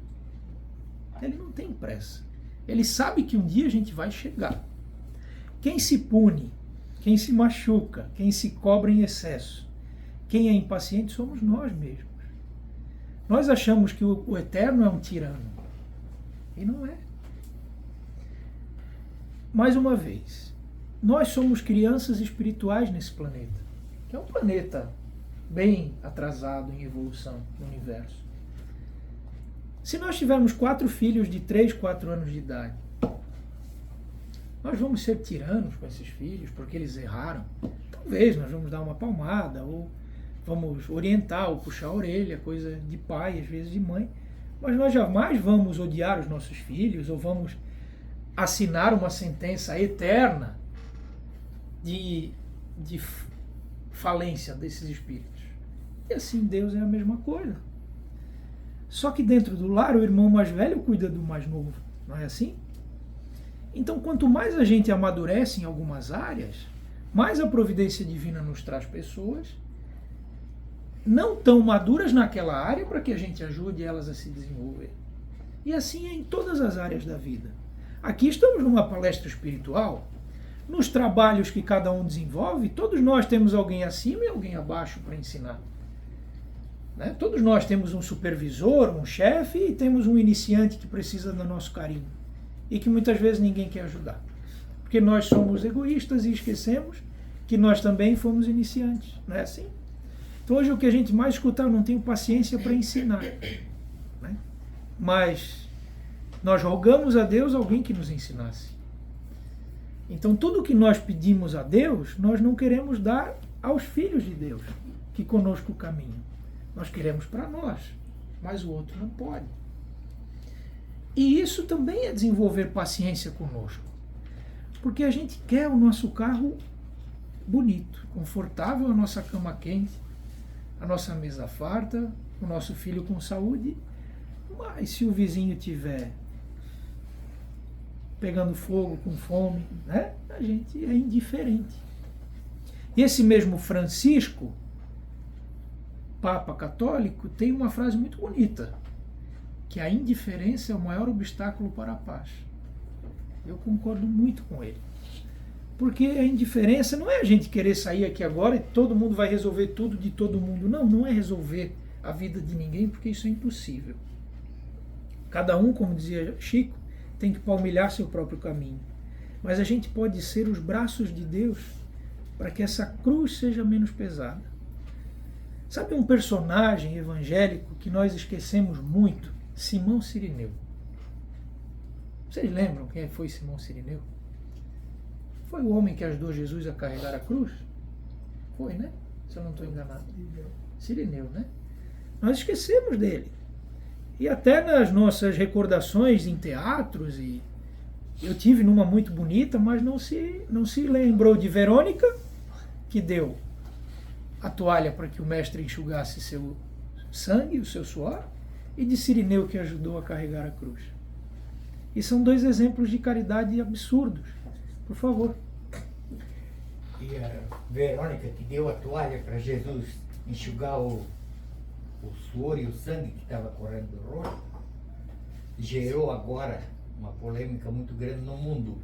Ele não tem pressa. Ele sabe que um dia a gente vai chegar. Quem se pune, quem se machuca, quem se cobra em excesso, quem é impaciente somos nós mesmos. Nós achamos que o eterno é um tirano. E não é. Mais uma vez, nós somos crianças espirituais nesse planeta, que é um planeta bem atrasado em evolução no universo. Se nós tivermos 4 filhos de 3, 4 anos de idade, nós vamos ser tiranos com esses filhos porque eles erraram? Talvez nós vamos dar uma palmada, ou vamos orientar, ou puxar a orelha, coisa de pai, às vezes de mãe, mas nós jamais vamos odiar os nossos filhos, ou vamos assinar uma sentença eterna de falência desses espíritos. E assim Deus é a mesma coisa. Só que dentro do lar o irmão mais velho cuida do mais novo, não é assim? Então quanto mais a gente amadurece em algumas áreas, Mas a providência divina nos traz pessoas não tão maduras naquela área para que a gente ajude elas a se desenvolver. E assim é em todas as áreas da vida. Aqui estamos numa palestra espiritual, nos trabalhos que cada um desenvolve, todos nós temos alguém acima e alguém abaixo para ensinar. Né? Todos nós temos um supervisor, um chefe e temos um iniciante que precisa do nosso carinho e que muitas vezes ninguém quer ajudar. Porque nós somos egoístas e esquecemos que nós também fomos iniciantes. Não é assim? Então hoje o que a gente mais escuta, eu não tenho paciência para ensinar. Né? Mas nós rogamos a Deus alguém que nos ensinasse. Então tudo que nós pedimos a Deus, nós não queremos dar aos filhos de Deus, que conosco caminham. Nós queremos para nós, mas o outro não pode. E isso também é desenvolver paciência conosco. Porque a gente quer o nosso carro bonito, confortável, a nossa cama quente, a nossa mesa farta, o nosso filho com saúde. Mas se o vizinho tiver pegando fogo, com fome, né? A gente é indiferente. E esse mesmo Francisco, Papa Católico, tem uma frase muito bonita, que a indiferença é o maior obstáculo para a paz. Eu concordo muito com ele. Porque a indiferença não é a gente querer sair aqui agora e todo mundo vai resolver tudo de todo mundo. Não, não é resolver a vida de ninguém, porque isso é impossível. Cada um, como dizia Chico, tem que palmilhar seu próprio caminho. Mas a gente pode ser os braços de Deus para que essa cruz seja menos pesada. Sabe um personagem evangélico que nós esquecemos muito? Simão Cirineu. Vocês lembram quem foi Simão Cirineu? Foi o homem que ajudou Jesus a carregar a cruz? Foi, né? Se eu não estou enganado. Cirineu, né? Nós esquecemos dele. E até nas nossas recordações em teatros, e eu tive numa muito bonita, mas não se lembrou de Verônica, que deu a toalha para que o mestre enxugasse seu sangue, o seu suor, e de Cirineu, que ajudou a carregar a cruz. E são dois exemplos de caridade absurdos. Por favor. E a Verônica que deu a toalha para Jesus enxugar o suor e o sangue que estava correndo do rosto, gerou agora uma polêmica muito grande no mundo.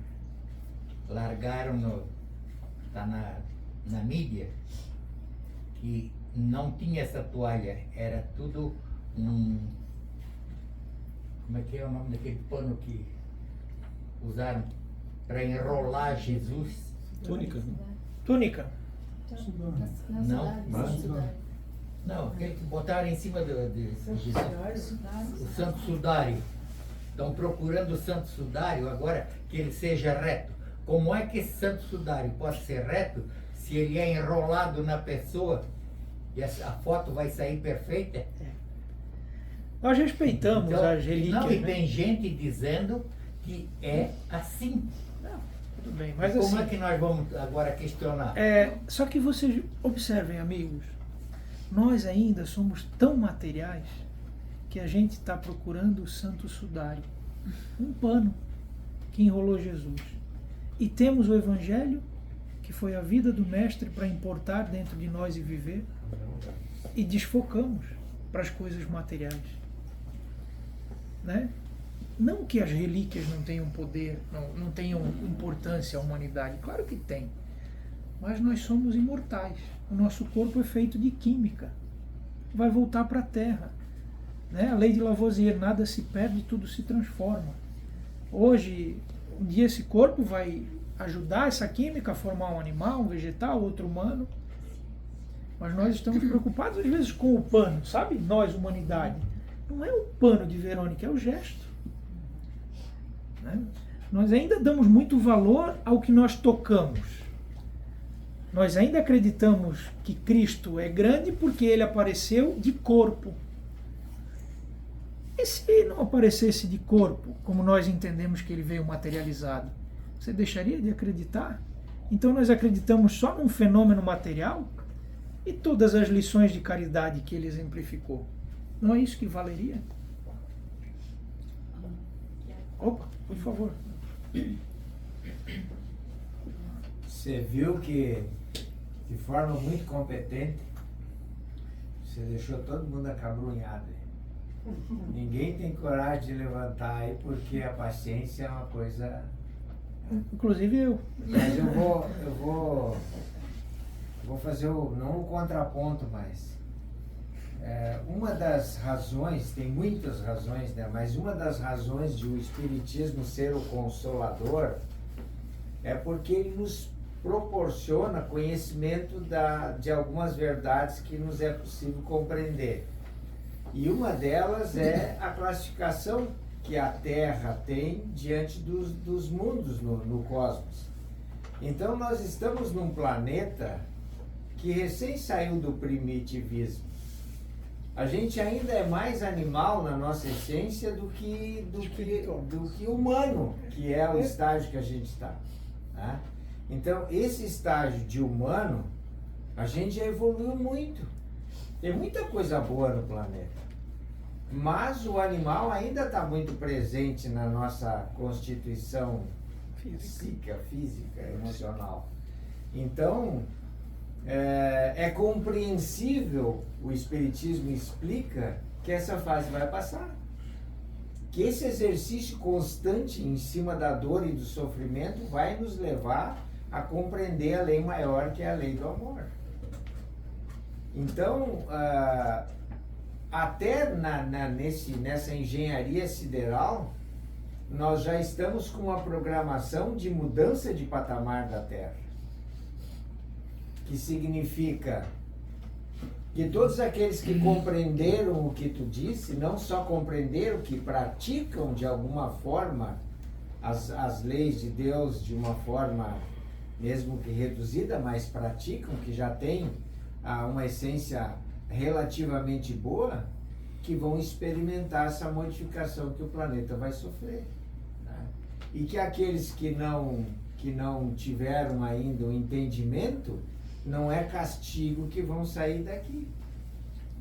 Largaram, está na mídia, que não tinha essa toalha, era tudo como é que é o nome daquele pano que usaram para enrolar Jesus? Túnica, né? Túnica. Não, aquele que botaram em cima de Jesus. O santo sudário. Estão procurando o santo sudário agora que ele seja reto. Como é que esse santo sudário pode ser reto se ele é enrolado na pessoa e a foto vai sair perfeita? Nós respeitamos Então, as relíquias. não, e né? tem gente dizendo que é assim. Não, tudo bem, mas Como assim, é que nós vamos agora questionar? só que vocês observem, amigos, nós ainda somos tão materiais que a gente está procurando o santo sudário, um pano que enrolou Jesus. E temos o Evangelho, que foi a vida do Mestre para importar dentro de nós e viver, e desfocamos para as coisas materiais. Né? Não que as relíquias não tenham poder, não tenham importância à humanidade, claro que tem, mas nós somos imortais, o nosso corpo é feito de química, vai voltar para a terra. Né? A lei de Lavoisier, nada se perde, tudo se transforma. Hoje, um dia esse corpo vai ajudar essa química a formar um animal, um vegetal, outro humano, mas nós estamos preocupados às vezes com o pano, sabe? Nós, humanidade. Não é o pano de Verônica, é o gesto. Né? Nós ainda damos muito valor ao que nós tocamos. Nós ainda acreditamos que Cristo é grande porque ele apareceu de corpo. E se não aparecesse de corpo, como nós entendemos que ele veio materializado, você deixaria de acreditar? Então nós acreditamos só num fenômeno material e todas as lições de caridade que ele exemplificou. Não é isso que valeria? Opa, por favor. Você viu que, de forma muito competente, você deixou todo mundo acabrunhado. Ninguém tem coragem de levantar aí, porque a paciência é uma coisa... Inclusive eu. Mas eu vou fazer não o contraponto, mas uma das razões, tem muitas razões, né? Mas uma das razões de o Espiritismo ser o Consolador é porque ele nos proporciona conhecimento de algumas verdades que nos é possível compreender. E uma delas é a classificação que a Terra tem diante dos mundos no cosmos. Então nós estamos num planeta que recém saiu do primitivismo. A gente ainda é mais animal na nossa essência do que humano, que é o estágio que a gente está. Né? Então, esse estágio de humano, a gente já evoluiu muito. Tem muita coisa boa no planeta. Mas o animal ainda está muito presente na nossa constituição física, emocional. Então, é compreensível, o Espiritismo explica que essa fase vai passar. Que esse exercício constante em cima da dor e do sofrimento vai nos levar a compreender a lei maior, que é a lei do amor. Então, até nessa engenharia sideral, nós já estamos com uma programação de mudança de patamar da Terra. Que significa que todos aqueles que compreenderam o que tu disse, não só compreenderam, que praticam de alguma forma as leis de Deus de uma forma, mesmo que reduzida, mas praticam, que já tem uma essência relativamente boa, que vão experimentar essa modificação que o planeta vai sofrer. Né? E que aqueles que não tiveram ainda o entendimento, não é castigo que vão sair daqui.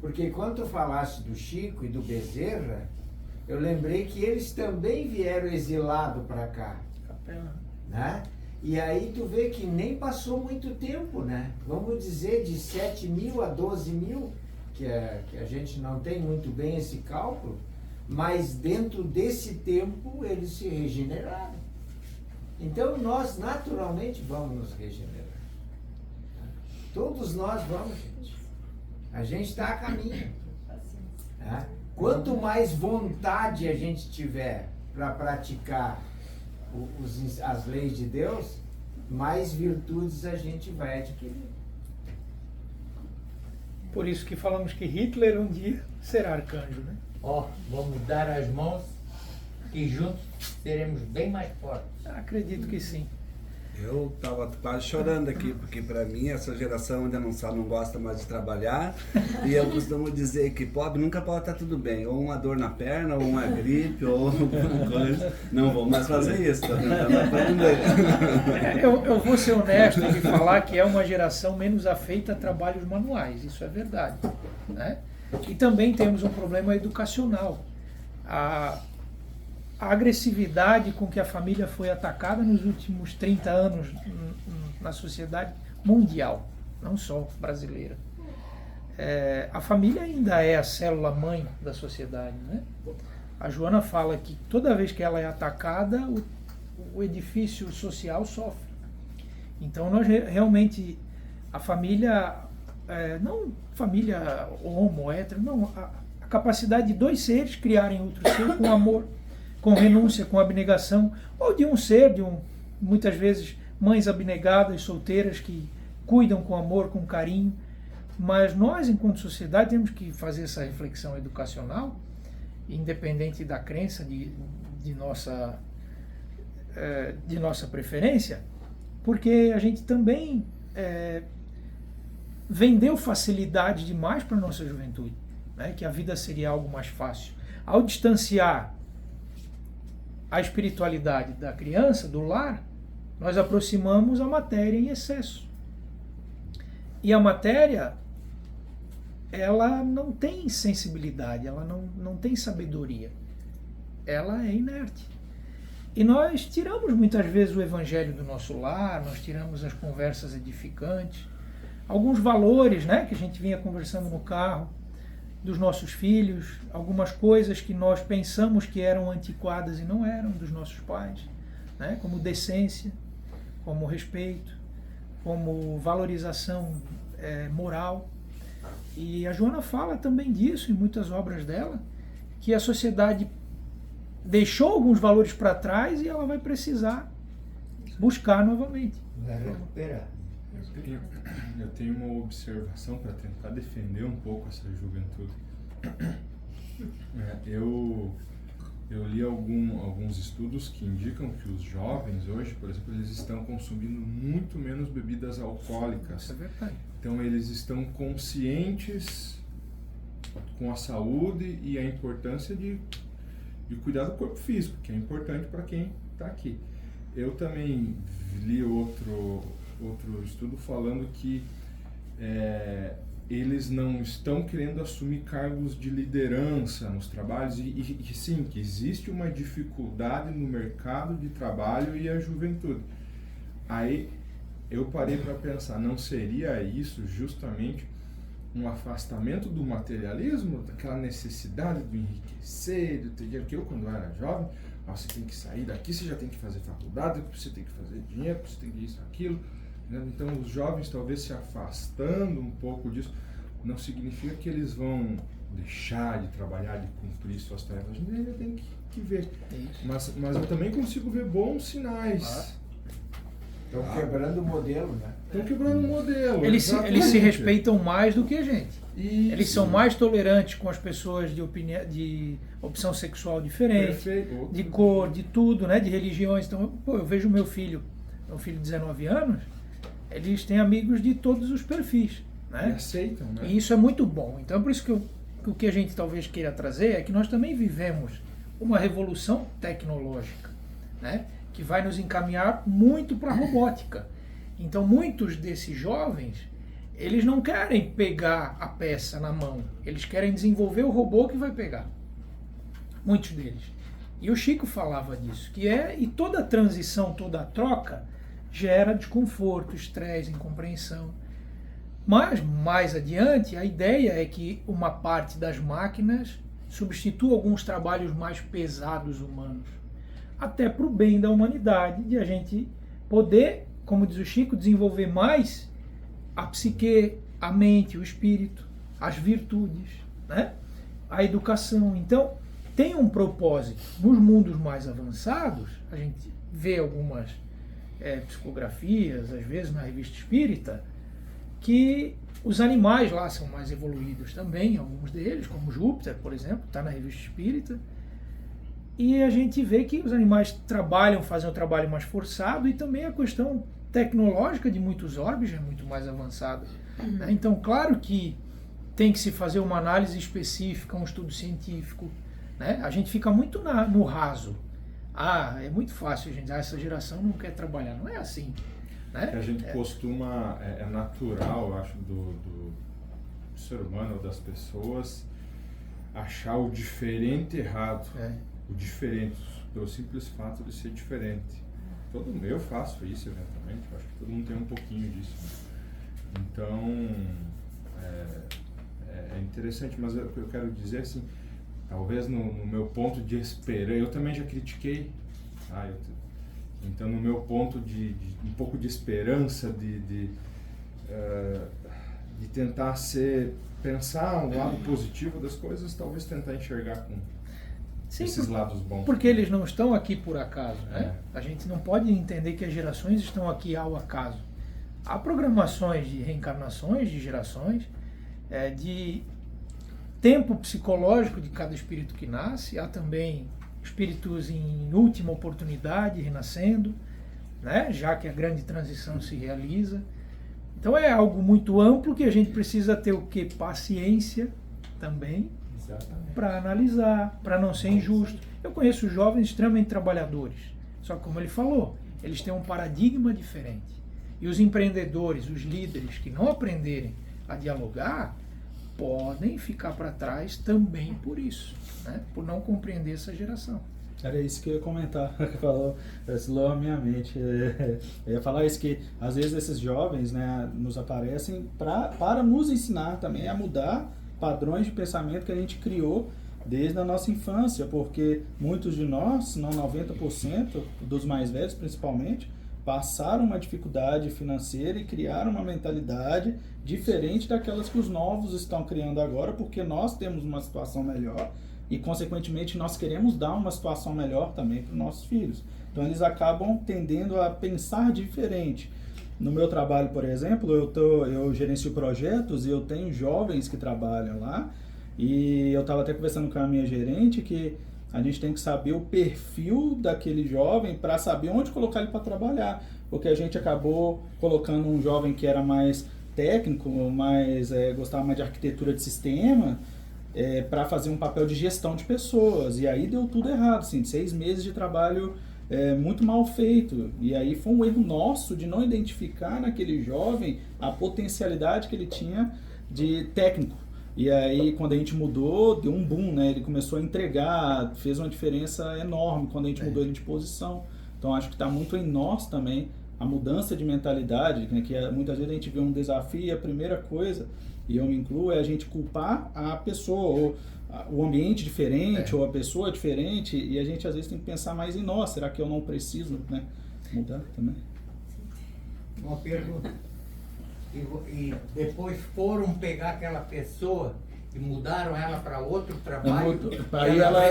Porque quando tu falaste do Chico e do Bezerra, eu lembrei que eles também vieram exilados para cá. Né? E aí tu vê que nem passou muito tempo, né? Vamos dizer de 7.000 a 12.000, que a gente não tem muito bem esse cálculo, mas dentro desse tempo eles se regeneraram. Então nós naturalmente vamos nos regenerar. Todos nós vamos, gente. A gente está a caminho. Né? Quanto mais vontade a gente tiver para praticar as leis de Deus, mais virtudes a gente vai adquirir. Por isso que falamos que Hitler um dia será arcanjo, né? Vamos dar as mãos, que juntos seremos bem mais fortes. Acredito que sim. Eu estava quase chorando aqui, porque para mim essa geração ainda não gosta mais de trabalhar. E eu costumo dizer que pobre nunca pode estar tudo bem. Ou uma dor na perna, ou uma gripe, ou alguma coisa. Não vou mais fazer isso, estou tentando aprender. Eu vou ser honesto e falar que é uma geração menos afeita a trabalhos manuais. Isso é verdade. Né? E também temos um problema educacional. A agressividade com que a família foi atacada nos últimos 30 anos na sociedade mundial, não só brasileira. A família ainda é a célula-mãe da sociedade. Né? A Joana fala que toda vez que ela é atacada, o edifício social sofre. Então, nós realmente, a família, não família homo, hétero, não, a capacidade de dois seres criarem outro ser com amor, com renúncia, com abnegação, ou de um ser, muitas vezes mães abnegadas, solteiras, que cuidam com amor, com carinho. Mas nós, enquanto sociedade, temos que fazer essa reflexão educacional, independente da crença de nossa preferência, porque a gente também vendeu facilidade demais para a nossa juventude, né? Que a vida seria algo mais fácil. Ao distanciar a espiritualidade da criança, do lar, nós aproximamos a matéria em excesso. E a matéria, ela não tem sensibilidade, ela não tem sabedoria. Ela é inerte. E nós tiramos muitas vezes o evangelho do nosso lar, nós tiramos as conversas edificantes, alguns valores, né, que a gente vinha conversando no carro, dos nossos filhos, algumas coisas que nós pensamos que eram antiquadas e não eram, dos nossos pais, né, como decência, como respeito, como valorização moral. E a Joana fala também disso em muitas obras dela, que a sociedade deixou alguns valores para trás e ela vai precisar buscar novamente. Vai recuperar. Eu tenho uma observação para tentar defender um pouco essa juventude. Eu li alguns estudos que indicam que os jovens hoje, por exemplo, eles estão consumindo muito menos bebidas alcoólicas. Isso é verdade. Então eles estão conscientes com a saúde e a importância de cuidar do corpo físico, que é importante para quem está aqui. Eu também li outro estudo falando que eles não estão querendo assumir cargos de liderança nos trabalhos e sim, que existe uma dificuldade no mercado de trabalho e a juventude. Aí eu parei para pensar, não seria isso justamente um afastamento do materialismo, daquela necessidade do enriquecer, do ter dinheiro, que eu quando era jovem, você tem que sair daqui, você já tem que fazer faculdade, você tem que fazer dinheiro, você tem que isso, aquilo. Então os jovens talvez se afastando um pouco disso, não significa que eles vão deixar de trabalhar, de cumprir suas tarefas. A gente ainda tem que ver. Mas eu também consigo ver bons sinais. Estão quebrando o modelo, né? Estão quebrando o modelo. Eles se respeitam mais do que a gente. Isso. Eles são mais tolerantes com as pessoas de opção sexual diferente, Perfeito. de cor, de tudo, né? De religiões. Então, eu vejo meu filho de 19 anos, eles têm amigos de todos os perfis, né? E aceitam, né? E isso é muito bom. Então, por isso que o que a gente talvez queira trazer é que nós também vivemos uma revolução tecnológica, né? Que vai nos encaminhar muito para a robótica. Então, muitos desses jovens, eles não querem pegar a peça na mão, eles querem desenvolver o robô que vai pegar. Muitos deles. E o Chico falava disso, e toda a transição, toda a troca gera desconforto, estresse, incompreensão. Mas, mais adiante, a ideia é que uma parte das máquinas substitua alguns trabalhos mais pesados humanos, até para o bem da humanidade, de a gente poder, como diz o Chico, desenvolver mais a psique, a mente, o espírito, as virtudes, né? A educação. Então, tem um propósito. Nos mundos mais avançados, a gente vê algumas psicografias, às vezes na revista espírita, que os animais lá são mais evoluídos também, alguns deles, como Júpiter, por exemplo, está na revista espírita. E a gente vê que os animais fazem um trabalho mais forçado, e também a questão tecnológica de muitos orbes é muito mais avançada. Né? Então, claro que tem que se fazer uma análise específica, um estudo científico. Né? A gente fica muito no raso. É muito fácil, gente. Essa geração não quer trabalhar. Não é assim. Né? Que a gente costuma, é natural, eu acho, do ser humano ou das pessoas, achar o diferente errado. O diferente, pelo simples fato de ser diferente. Eu faço isso eventualmente, eu acho que todo mundo tem um pouquinho disso. Né? Então, é interessante, mas eu quero dizer assim, talvez no meu ponto de esperança, eu também já critiquei, então no meu ponto de um pouco de esperança, de tentar pensar um lado positivo das coisas, talvez tentar enxergar com esses lados bons. Porque eles não estão aqui por acaso, né? A gente não pode entender que as gerações estão aqui ao acaso. Há programações de reencarnações, de gerações, de tempo psicológico de cada espírito que nasce, há também espíritos em última oportunidade renascendo, né? Já que a grande transição se realiza. Então é algo muito amplo que a gente precisa ter o quê? Paciência também, para analisar, para não ser injusto. Eu conheço jovens extremamente trabalhadores, só que como ele falou, eles têm um paradigma diferente. E os empreendedores, os líderes que não aprenderem a dialogar, podem ficar para trás também por isso, né? Por não compreender essa geração. Era isso que eu ia comentar, falou, estilou a minha mente. Eu ia falar isso, que às vezes esses jovens, né, nos aparecem para nos ensinar também a mudar padrões de pensamento que a gente criou desde a nossa infância, porque muitos de nós, se não 90% dos mais velhos principalmente, passaram uma dificuldade financeira e criaram uma mentalidade diferente daquelas que os novos estão criando agora, porque nós temos uma situação melhor e, consequentemente, nós queremos dar uma situação melhor também para os nossos filhos. Então, eles acabam tendendo a pensar diferente. No meu trabalho, por exemplo, eu gerencio projetos e eu tenho jovens que trabalham lá, e eu estava até conversando com a minha gerente que a gente tem que saber o perfil daquele jovem para saber onde colocar ele para trabalhar, porque a gente acabou colocando um jovem que era mais técnico, gostava mais de arquitetura de sistema, para fazer um papel de gestão de pessoas, e aí deu tudo errado, assim, 6 meses de trabalho muito mal feito, e aí foi um erro nosso de não identificar naquele jovem a potencialidade que ele tinha de técnico. E aí, quando a gente mudou, deu um boom, né? Ele começou a entregar, fez uma diferença enorme quando a gente mudou ele de posição. Então, acho que está muito em nós também a mudança de mentalidade, né? Que muitas vezes a gente vê um desafio e a primeira coisa, e eu me incluo, é a gente culpar a pessoa, ou o ambiente diferente, ou a pessoa diferente, e a gente às vezes tem que pensar mais em nós. Será que eu não preciso, né, mudar também? Uma pergunta. E depois foram pegar aquela pessoa e mudaram ela para outro trabalho, aí ela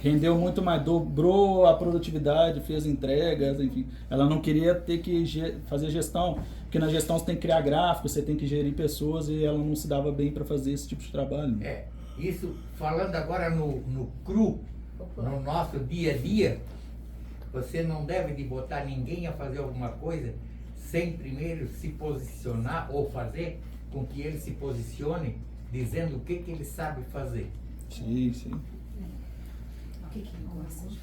rendeu muito mais, dobrou a produtividade, fez entregas, enfim. Ela não queria ter que fazer gestão, porque na gestão você tem que criar gráficos, você tem que gerir pessoas, e ela não se dava bem para fazer esse tipo de trabalho. Isso falando agora no cru, no nosso dia a dia, você não deve de botar ninguém a fazer alguma coisa sem primeiro se posicionar ou fazer com que ele se posicione dizendo o que ele sabe fazer. Sim, sim. O que ele gosta de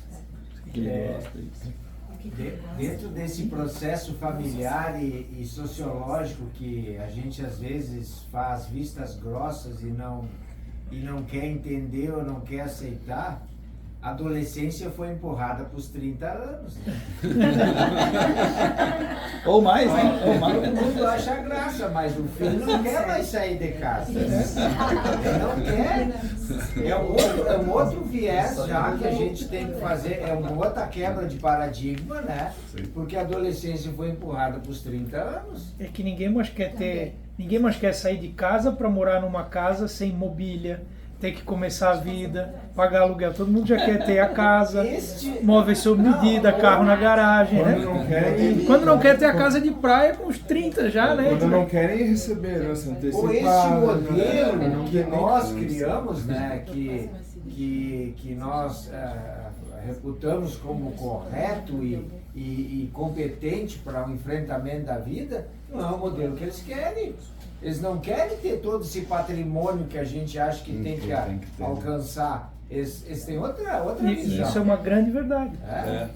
fazer? Dentro desse processo familiar e sociológico que a gente às vezes faz vistas grossas e não quer entender ou não quer aceitar, a adolescência foi empurrada para os 30 anos. Né? Ou mais, né? Ou mais. Todo mundo acha graça, mas o filho não quer mais sair de casa. Né? Ele não quer. É um outro viés já que a gente tem que fazer, é uma outra quebra de paradigma, né? Porque a adolescência foi empurrada para os 30 anos. É que ninguém mais quer sair de casa para morar numa casa sem mobília, ter que começar a vida, pagar aluguel. Todo mundo já quer ter a casa, móveis sob medida, carro na garagem, né? Quando não quer ter a casa de praia com os 30 já, né? Quando não querem receber herança antecipada. Ou esse modelo que nós criamos, né? Que nós reputamos como correto e competente para o enfrentamento da vida, não é o modelo que eles querem. Eles não querem ter todo esse patrimônio que a gente acha que tem que alcançar. Eles têm outra visão. Isso é uma grande verdade.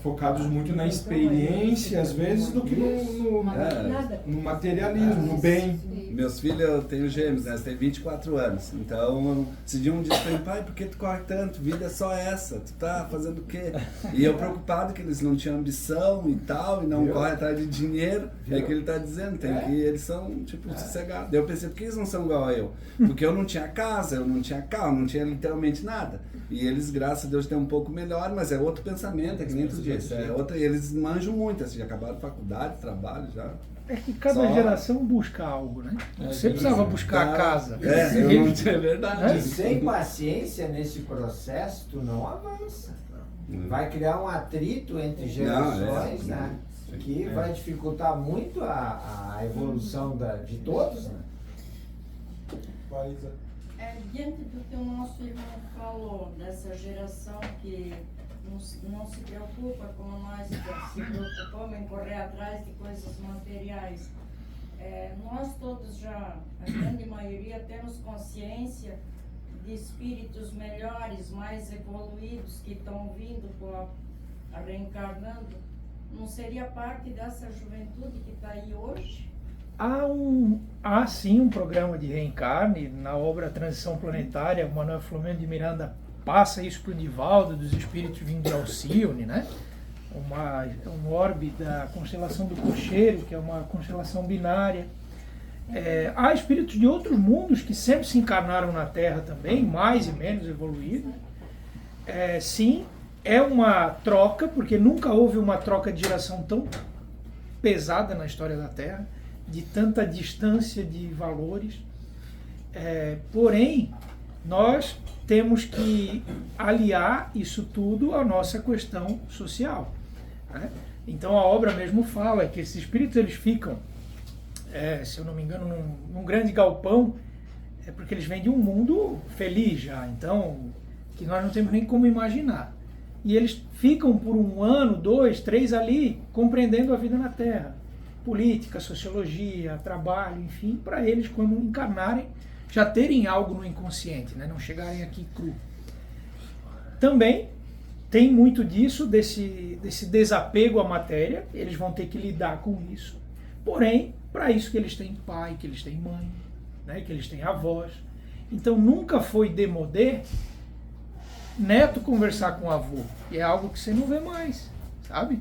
Focados muito na experiência, às vezes, do que no materialismo, no bem. Meus filhos, eu tenho gêmeos, né? Eles têm 24 anos. Então, se de um dia para pai, por que tu corre tanto? Vida é só essa. Tu tá fazendo o quê? E eu preocupado que eles não tinham ambição e tal, e não correm atrás de dinheiro. É o que ele tá dizendo, que eles são, tipo, sossegados. Daí eu pensei, por que eles não são igual a eu? Porque eu não tinha casa, eu não tinha carro, não tinha literalmente nada. E eles, graças a Deus, têm um pouco melhor, mas é outro pensamento, é que nem tu disse. Eles manjam muito, assim, já acabaram faculdade, trabalho, já. É que cada geração busca algo, né? Você precisava buscar a casa. É verdade. E sem paciência nesse processo, tu não avança. Vai criar um atrito entre gerações, né? Que vai dificultar muito a evolução de todos, né? Diante do que o nosso irmão falou, dessa geração que não se preocupa como nós se preocupamos em correr atrás de coisas materiais, nós todos já, a grande maioria, temos consciência de espíritos melhores, mais evoluídos, que estão vindo, reencarnando. Não seria parte dessa juventude que está aí hoje? Há sim um programa de reencarne na obra Transição Planetária. O Manuel Filomeno de Miranda passa isso para o Divaldo, dos espíritos vindo de Alcione, né? Um orbe da constelação do Cocheiro, que é uma constelação binária. Há espíritos de outros mundos que sempre se encarnaram na Terra também, mais e menos evoluídos. Sim, é uma troca, porque nunca houve uma troca de geração tão pesada na história da Terra, de tanta distância de valores. Porém, nós temos que aliar isso tudo à nossa questão social, né? Então a obra mesmo fala que esses espíritos eles ficam, se eu não me engano, num grande galpão, porque eles vêm de um mundo feliz já, então, que nós não temos nem como imaginar. E eles ficam por 1 ano, 2, 3 ali, compreendendo a vida na Terra. Política, sociologia, trabalho, enfim, para eles, quando encarnarem, já terem algo no inconsciente, né? Não chegarem aqui cru. Também tem muito disso, desse desapego à matéria, eles vão ter que lidar com isso. Porém, para isso que eles têm pai, que eles têm mãe, né? Que eles têm avós. Então nunca foi demodé neto conversar com o avô. E é algo que você não vê mais, sabe?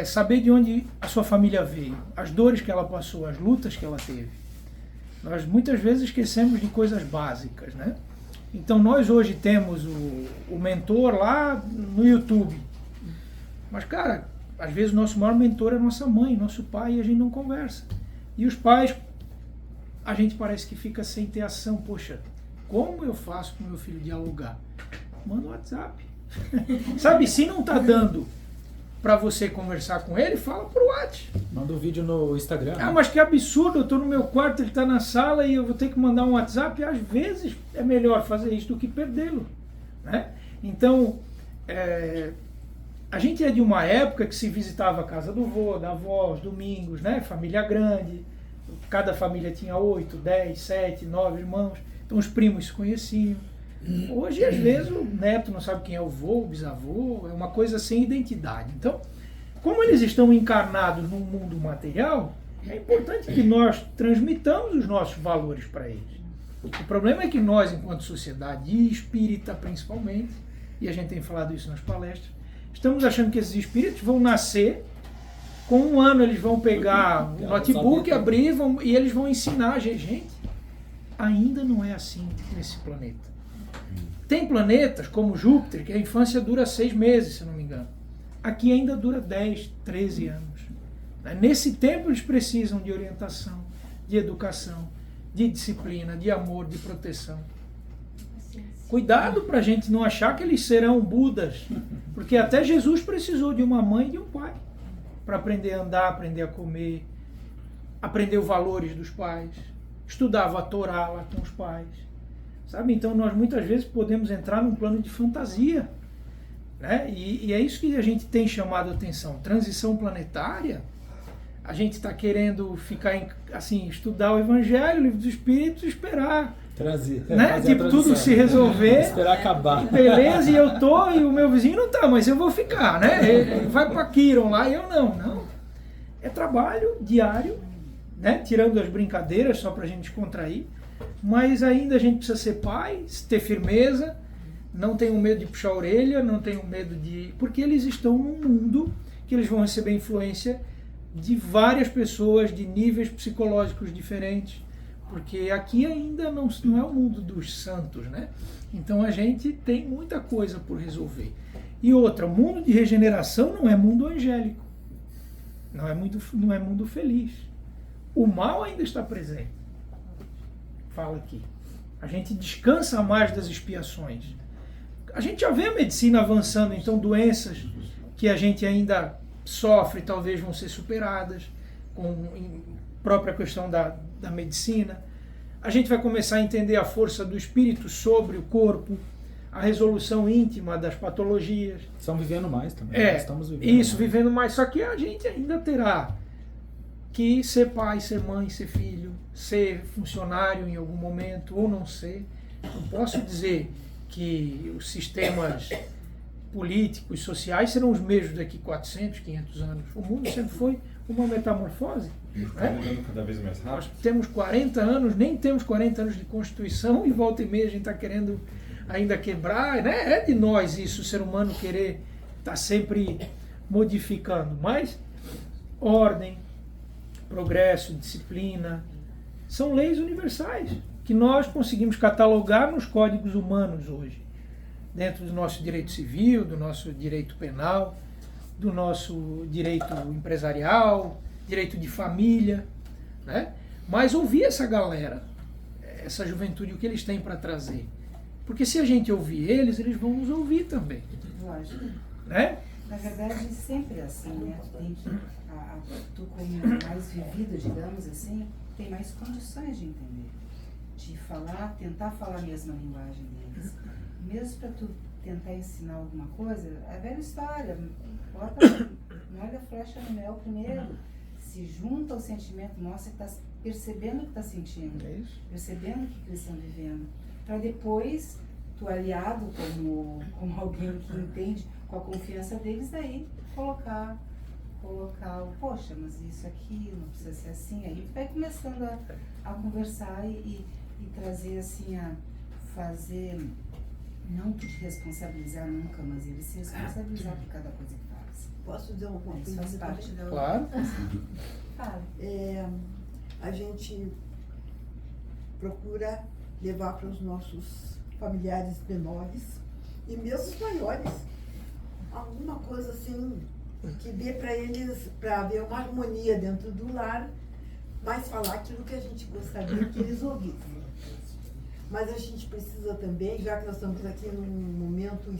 Saber de onde a sua família veio, as dores que ela passou, as lutas que ela teve. Nós muitas vezes esquecemos de coisas básicas, né? Então nós hoje temos o mentor lá no YouTube. Mas, cara, às vezes o nosso maior mentor é nossa mãe, nosso pai, e a gente não conversa. E os pais, a gente parece que fica sem ter ação. Poxa, como eu faço para o meu filho dialogar? Manda um WhatsApp. Sabe, se não está dando para você conversar com ele, fala por WhatsApp. Manda um vídeo no Instagram. Mas que absurdo, eu estou no meu quarto, ele está na sala e eu vou ter que mandar um WhatsApp. Às vezes é melhor fazer isso do que perdê-lo, né? Então, a gente é de uma época que se visitava a casa do vô, da avó, aos domingos, né? Família grande, cada família tinha 8, 10, 7, 9 irmãos, então os primos se conheciam. Hoje, às vezes, o neto não sabe quem é o vô, o bisavô, é uma coisa sem identidade. Então, como eles estão encarnados no mundo material, é importante que nós transmitamos os nossos valores para eles. O problema é que nós, enquanto sociedade, e espírita principalmente, e a gente tem falado isso nas palestras, estamos achando que esses espíritos vão nascer, com 1 ano eles vão pegar o notebook, abrir e eles vão ensinar a gente. Ainda não é assim nesse planeta. Tem planetas como Júpiter, que a infância dura 6 meses, se não me engano. Aqui ainda dura 10, 13 anos. Nesse tempo eles precisam de orientação, de educação, de disciplina, de amor, de proteção. Cuidado para a gente não achar que eles serão Budas, porque até Jesus precisou de uma mãe e de um pai para aprender a andar, aprender a comer, aprender os valores dos pais, estudava a Torá lá com os pais. Sabe? Então nós muitas vezes podemos entrar num plano de fantasia, né? E é isso que a gente tem chamado a atenção. Transição planetária, a gente está querendo ficar assim, estudar o Evangelho, o Livro dos Espíritos e esperar. Né? Tipo, tudo se resolver. Esperar acabar. Beleza, e eu tô, e o meu vizinho não tá, mas eu vou ficar, né? Ele vai para Quiron lá e eu não. É trabalho diário, né? Tirando as brincadeiras só para a gente descontrair. Mas ainda a gente precisa ser pai, ter firmeza, não tenham medo de puxar a orelha, não tenham medo de... Porque eles estão num mundo que eles vão receber influência de várias pessoas, de níveis psicológicos diferentes, porque aqui ainda não é o mundo dos santos, né? Então a gente tem muita coisa por resolver. E outra, o mundo de regeneração não é mundo angélico, não é mundo feliz. O mal ainda está presente. Fala aqui. A gente descansa mais das expiações. A gente já vê a medicina avançando, então doenças que a gente ainda sofre talvez vão ser superadas com a própria questão da medicina. A gente vai começar a entender a força do espírito sobre o corpo, a resolução íntima das patologias. Estão vivendo mais também. Estamos vivendo isso, mais. Vivendo mais. Só que a gente ainda terá que ser pai, ser mãe, ser filho, ser funcionário em algum momento ou não ser. Não posso dizer que os sistemas políticos, sociais serão os mesmos daqui 400, 500 anos. O mundo sempre foi uma metamorfose. Está mudando cada vez mais rápido. Nós temos 40 anos, nem temos 40 anos de Constituição e volta e meia a gente está querendo ainda quebrar, né? É de nós isso, o ser humano querer estar sempre modificando, mas ordem, progresso, disciplina, são leis universais que nós conseguimos catalogar nos códigos humanos hoje, dentro do nosso direito civil, do nosso direito penal, do nosso direito empresarial, direito de família, né? Mas ouvir essa galera, essa juventude, o que eles têm para trazer. Porque se a gente ouvir eles vão nos ouvir também. Lógico. Né? Na verdade, sempre é assim, né? Tu tem que, tu como mais vivido, digamos assim, tem mais condições de entender, de falar, tentar falar a mesma linguagem deles. Mesmo para tu tentar ensinar alguma coisa, é a velha história, molha a flecha no mel primeiro, se junta ao sentimento, mostra que está percebendo o que está sentindo, percebendo o que eles estão vivendo, para depois, tu aliado como alguém que entende, com a confiança deles, daí colocar poxa, mas isso aqui não precisa ser assim, aí vai começando a conversar e trazer assim, a fazer, não te responsabilizar nunca, mas ele se responsabilizar por cada coisa que faz. Posso dizer uma coisa? Isso faz parte da... Claro. Fala. A gente procura levar para os nossos familiares menores e mesmo os maiores alguma coisa assim que dê para eles, para haver uma harmonia dentro do lar, mas falar aquilo que a gente gostaria que eles ouvissem. Mas a gente precisa também, já que nós estamos aqui num momento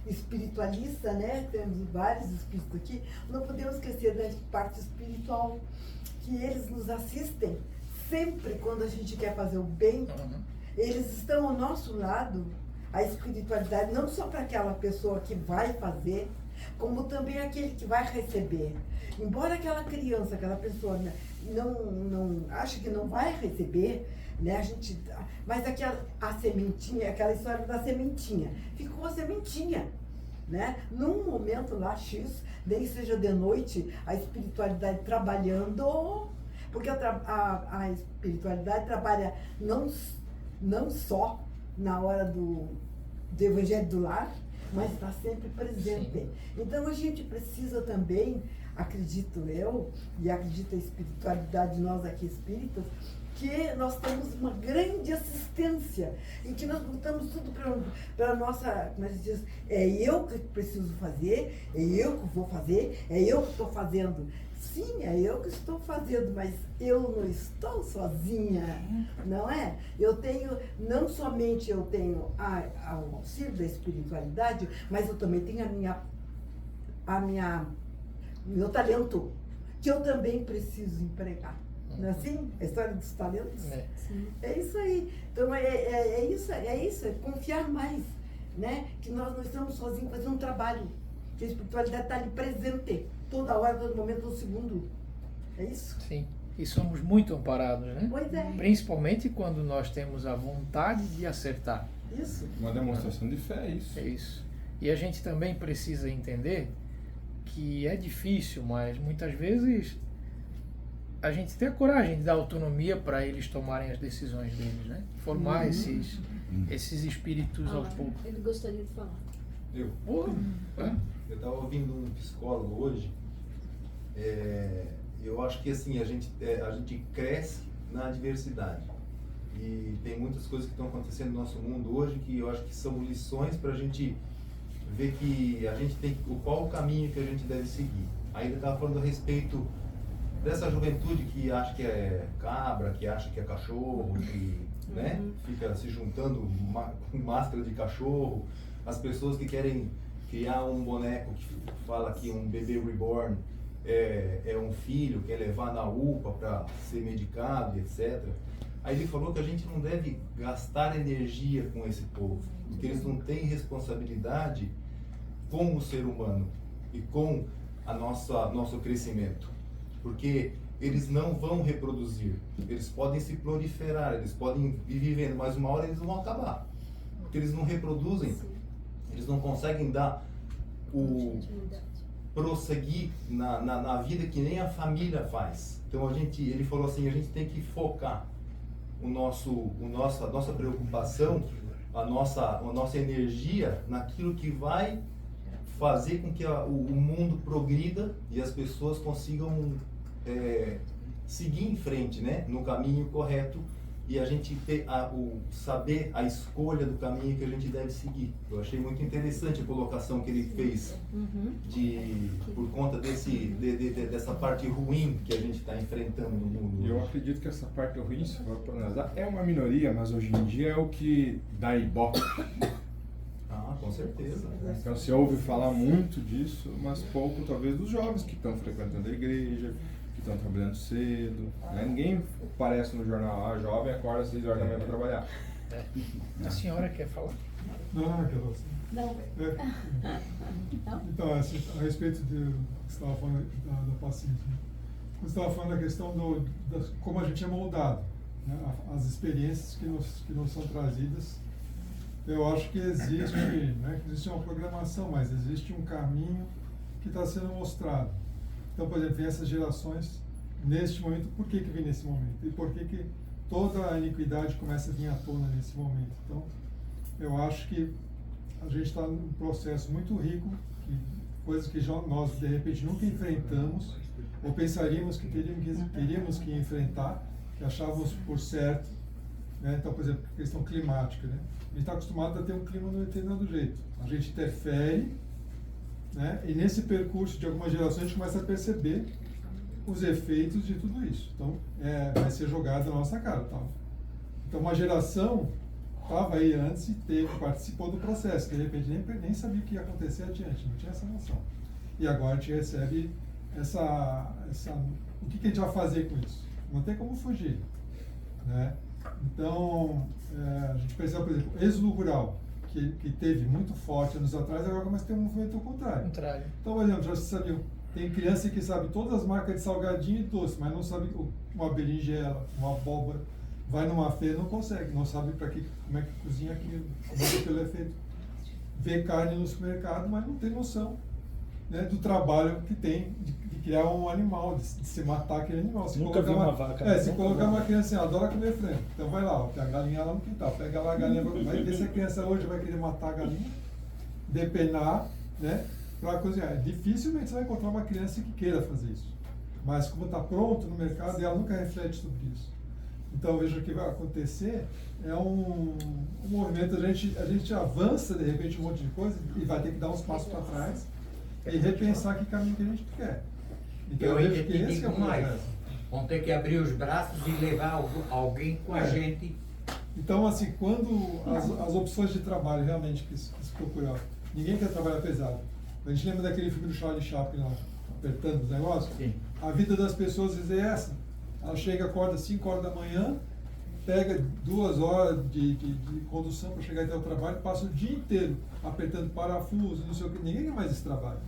espiritualista, né? Temos vários espíritos aqui, não podemos esquecer da parte espiritual, que eles nos assistem sempre quando a gente quer fazer o bem. Eles estão ao nosso lado, a espiritualidade, não só para aquela pessoa que vai fazer, como também aquele que vai receber. Embora aquela criança, aquela pessoa não ache que não vai receber, né? Mas a sementinha, aquela história da sementinha, ficou a sementinha, né? Num momento lá X, nem seja de noite, a espiritualidade trabalhando, porque a espiritualidade trabalha não só na hora do Evangelho do Lar, mas está sempre presente. Sim. Então a gente precisa também, acredito eu, e acredita a espiritualidade de nós aqui espíritas, que nós temos uma grande assistência, em que nós botamos tudo para a nossa, como a gente diz, é eu que preciso fazer, é eu que vou fazer, é eu que estou fazendo. Sim, é eu que estou fazendo, mas eu não estou sozinha, não é? Eu tenho, não somente eu tenho o auxílio da espiritualidade, mas eu também tenho meu talento, que eu também preciso empregar. Não é assim? A história dos talentos? É isso aí. Então é isso, é confiar mais, né? Que nós não estamos sozinhos fazendo um trabalho, que a espiritualidade está ali presente, toda hora, todo momento, todo segundo. É isso? Sim. E somos muito amparados, né? Pois é. Principalmente quando nós temos a vontade de acertar. Isso. Uma demonstração de fé, é isso. É isso. E a gente também precisa entender que é difícil, mas muitas vezes a gente tem a coragem de dar autonomia para eles tomarem as decisões deles, né? Formar esses espíritos aos poucos. Ele gostaria de falar. Eu estava ouvindo um psicólogo hoje. Eu acho que assim a gente cresce na diversidade e tem muitas coisas que estão acontecendo no nosso mundo hoje que eu acho que são lições para a gente ver que a gente tem qual o caminho que a gente deve seguir. Aí ele estava falando a respeito dessa juventude que acha que é cabra, que acha que é cachorro, que né, fica se juntando com máscara de cachorro, as pessoas que querem criar um boneco que fala que um bebê reborn é um filho, quer levar na UPA para ser medicado, etc. Aí ele falou que a gente não deve gastar energia com esse povo, porque eles não têm responsabilidade com o ser humano e com nosso crescimento, porque eles não vão reproduzir, eles podem se proliferar, eles podem ir vivendo, mas uma hora eles vão acabar, porque eles não reproduzem, eles não conseguem dar prosseguir na vida que nem a família faz. Então ele falou assim, a gente tem que focar a nossa preocupação a nossa energia naquilo que vai fazer com que o mundo progrida e as pessoas consigam seguir em frente, né, no caminho correto, e a gente ter saber a escolha do caminho que a gente deve seguir. Eu achei muito interessante a colocação que ele fez por conta dessa parte ruim que a gente está enfrentando no mundo. Eu acredito que essa parte ruim, se for para analisar, é uma minoria, mas hoje em dia é o que dá ibope. Ah, com certeza. Então se ouve falar muito disso, mas pouco talvez dos jovens que estão frequentando a igreja, que estão trabalhando cedo. Né? Ninguém aparece no jornal, jovem acorda às 6 horas da manhã para trabalhar. A senhora quer falar? Não, aquela. Não. Então, assim, a respeito do que você estava falando da paciência, você estava falando da questão de como a gente é moldado, né? As experiências que nos são trazidas. Eu acho que existe, não é que existe uma programação, mas existe um caminho que está sendo mostrado. Então, por exemplo, vem essas gerações, neste momento, por que vem nesse momento? E por que toda a iniquidade começa a vir à tona nesse momento? Então, eu acho que a gente está num processo muito rico, coisas que nós, de repente, nunca enfrentamos, ou pensaríamos que teríamos que enfrentar, que achávamos por certo. Né? Então, por exemplo, a questão climática. Né? A gente está acostumado a ter um clima no determinado jeito. A gente interfere, né? E nesse percurso de algumas gerações a gente começa a perceber os efeitos de tudo isso. Então, vai ser jogado na nossa cara. Tá? Então, uma geração estava aí antes e participou do processo. De repente, nem sabia o que ia acontecer adiante, não tinha essa noção. E agora a gente recebe o que a gente vai fazer com isso? Não tem como fugir. Né? Então, a gente percebe, por exemplo, êxodo rural, que teve muito forte anos atrás, agora começa a ter um movimento ao contrário. Então, por exemplo, já se sabia, tem criança que sabe todas as marcas de salgadinho e doce, mas não sabe uma berinjela, uma abóbora. Vai numa feira, não consegue, não sabe como é que cozinha aquilo, como é que aquilo é feito. Vê carne no supermercado, mas não tem noção, né, do trabalho que tem de criar um animal, de se matar aquele animal. Se Nunca vi uma vaca. Se colocar uma criança assim, ela adora comer frango, então vai lá, tem a galinha lá no quintal, pega lá a galinha, vai ver se a criança hoje vai querer matar a galinha, depenar, né, para cozinhar. Dificilmente você vai encontrar uma criança que queira fazer isso, mas como está pronto no mercado, ela nunca reflete sobre isso. Então, veja o que vai acontecer, é um movimento, a gente avança de repente um monte de coisa e vai ter que dar uns passos para trás e repensar que caminho que a gente quer. Então, eu ainda te esse digo mais, vamos ter que abrir os braços e levar alguém com a gente. Então, assim, quando as opções de trabalho realmente que se procuram, ninguém quer trabalhar pesado. A gente lembra daquele filme do Charlie Chaplin lá, apertando os negócios? Sim. A vida das pessoas é essa. Ela chega, acorda às 5 horas da manhã, pega 2 horas de condução para chegar até o trabalho, passa o dia inteiro apertando parafuso, não sei o que, ninguém quer mais esse trabalho.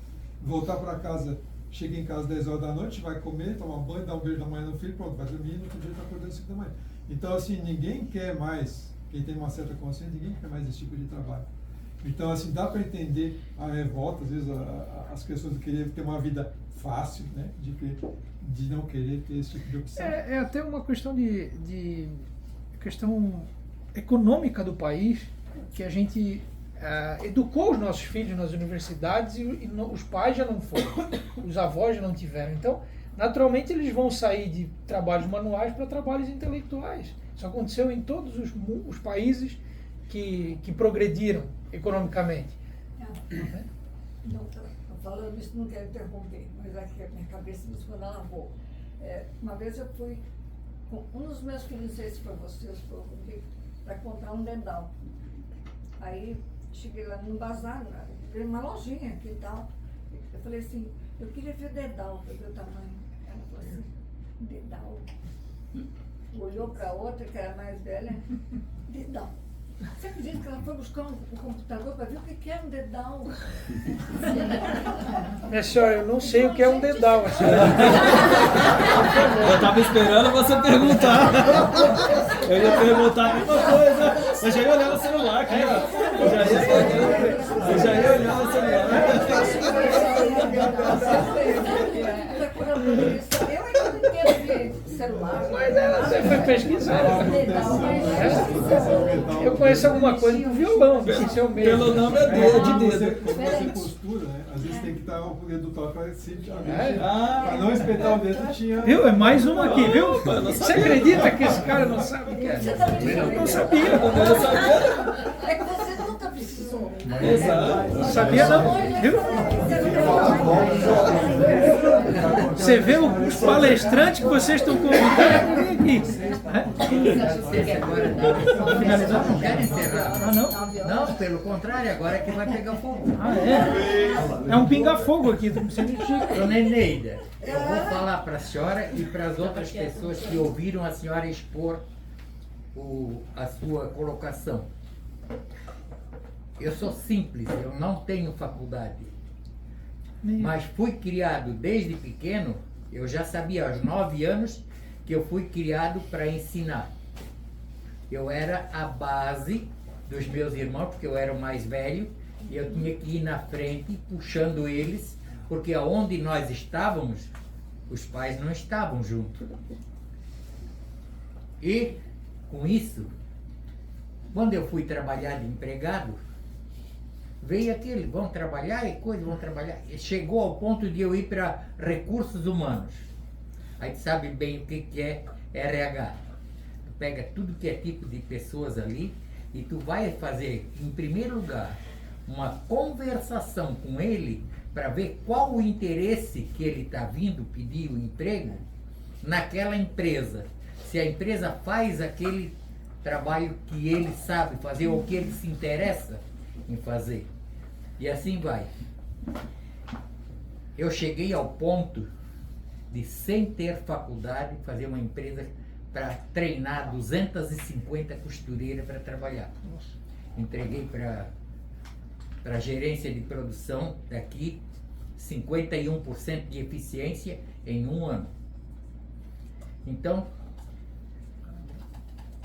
Voltar para casa, chega em casa às 10 horas da noite, vai comer, tomar banho, dar um beijo da manhã no filho, pronto, vai dormir, no outro dia está acordando às 5 da manhã. Então, assim, ninguém quer mais, quem tem uma certa consciência, ninguém quer mais esse tipo de trabalho. Então, assim, dá para entender a revolta, às vezes as pessoas de querer ter uma vida fácil, né, de não querer ter esse tipo de opção. É até uma questão questão econômica do país, que a gente educou os nossos filhos nas universidades e os pais já não foram, os avós já não tiveram. Então, naturalmente, eles vão sair de trabalhos manuais para trabalhos intelectuais. Isso aconteceu em todos os países que progrediram economicamente. Não, falando isso, não quero interromper, mas aqui a minha cabeça me quando ela lavou. Uma vez eu fui com um dos meus filhos, não sei se foi vocês, para comprar um dedal. Aí cheguei lá no bazar, uma lojinha aqui e tal. Eu falei assim, eu queria ver dedal, para ver o tamanho. Ela falou assim, dedal. Olhou para a outra, que era mais velha, dedal. Você acredita que ela foi buscar um computador para ver o que é um dedal? Minha senhora, eu não sei o que é um dedal. Eu estava esperando você perguntar. Eu ia perguntar a mesma coisa. Eu já ia olhar no celular aqui, ó. Eu já ia olhar no celular. Eu ainda não entendo celular. Mas ela foi pesquisar. Eu conheço alguma coisa com violão, dificilmente. Pelo nome é dedo, de dedo. Quando você costura, né? Às vezes tem que estar o dedo do toque para se Ah. para não espetar o dedo tinha. Viu? É mais uma aqui, viu? Você acredita que esse cara não sabe o que é? Eu não sabia. Eu não sabia. É que você nunca precisou. Exato. Não sabia não, viu? Você vê os palestrantes que vocês estão convidando aqui. Finalizar, não quero encerrar. Ah, não? Não, pelo contrário, agora é que vai pegar fogo. Ah, é? É um pinga-fogo aqui, não precisa de Chico. Dona Eneida, eu vou falar para a senhora e para as outras pessoas que ouviram a senhora expor a sua colocação. Eu sou simples, eu não tenho faculdade. Mas fui criado desde pequeno, eu já sabia aos 9 anos que eu fui criado para ensinar. Eu era a base dos meus irmãos, porque eu era o mais velho, e eu tinha que ir na frente puxando eles, porque aonde nós estávamos, os pais não estavam juntos. E com isso, quando eu fui trabalhar de empregado, veio aquele, vão trabalhar e coisa, vão trabalhar. E chegou ao ponto de eu ir para recursos humanos. Aí tu sabe bem o que é RH. Tu pega tudo que é tipo de pessoas ali e tu vai fazer, em primeiro lugar, uma conversação com ele para ver qual o interesse que ele está vindo pedir o emprego naquela empresa. Se a empresa faz aquele trabalho que ele sabe fazer ou que ele se interessa em fazer. E assim vai. Eu cheguei ao ponto de, sem ter faculdade, fazer uma empresa para treinar 250 costureiras para trabalhar. Entreguei para a gerência de produção daqui 51% de eficiência em 1 ano. Então,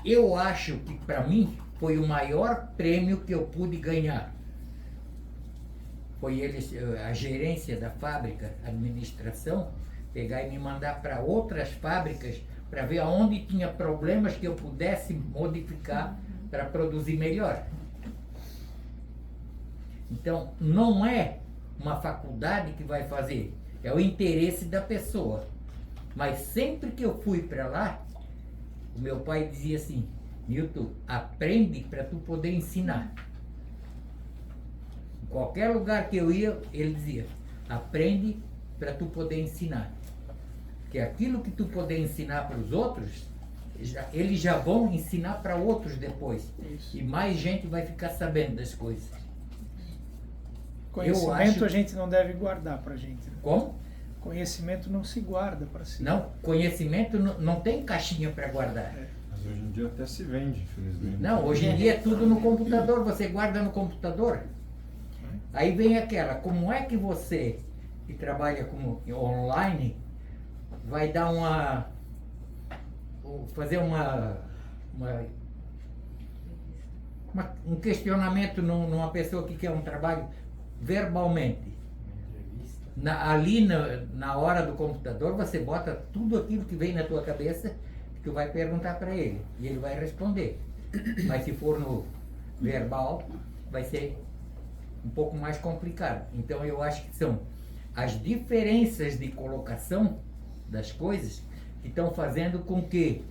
eu acho que para mim foi o maior prêmio que eu pude ganhar. Foi eles, a gerência da fábrica, a administração, pegar e me mandar para outras fábricas para ver aonde tinha problemas que eu pudesse modificar para produzir melhor. Então, não é uma faculdade que vai fazer, é o interesse da pessoa. Mas sempre que eu fui para lá, o meu pai dizia assim: Milton, aprende para tu poder ensinar. Em qualquer lugar que eu ia, ele dizia: aprende para tu poder ensinar. Porque aquilo que tu poder ensinar para os outros, eles já vão ensinar para outros depois. Isso. E mais gente vai ficar sabendo das coisas. Conhecimento a gente não deve guardar para a gente. Né? Como? Conhecimento não se guarda para si. Não, conhecimento não tem caixinha para guardar. Mas hoje em dia até se vende, infelizmente. Não, hoje em dia é tudo no computador, você guarda no computador. Aí vem aquela, como é que você, que trabalha como online, vai dar fazer um questionamento numa pessoa que quer um trabalho verbalmente. Ali na hora do computador, você bota tudo aquilo que vem na tua cabeça, que tu vai perguntar para ele, e ele vai responder. Mas se for no verbal, vai ser um pouco mais complicado. Então eu acho que são as diferenças de colocação das coisas que estão fazendo com que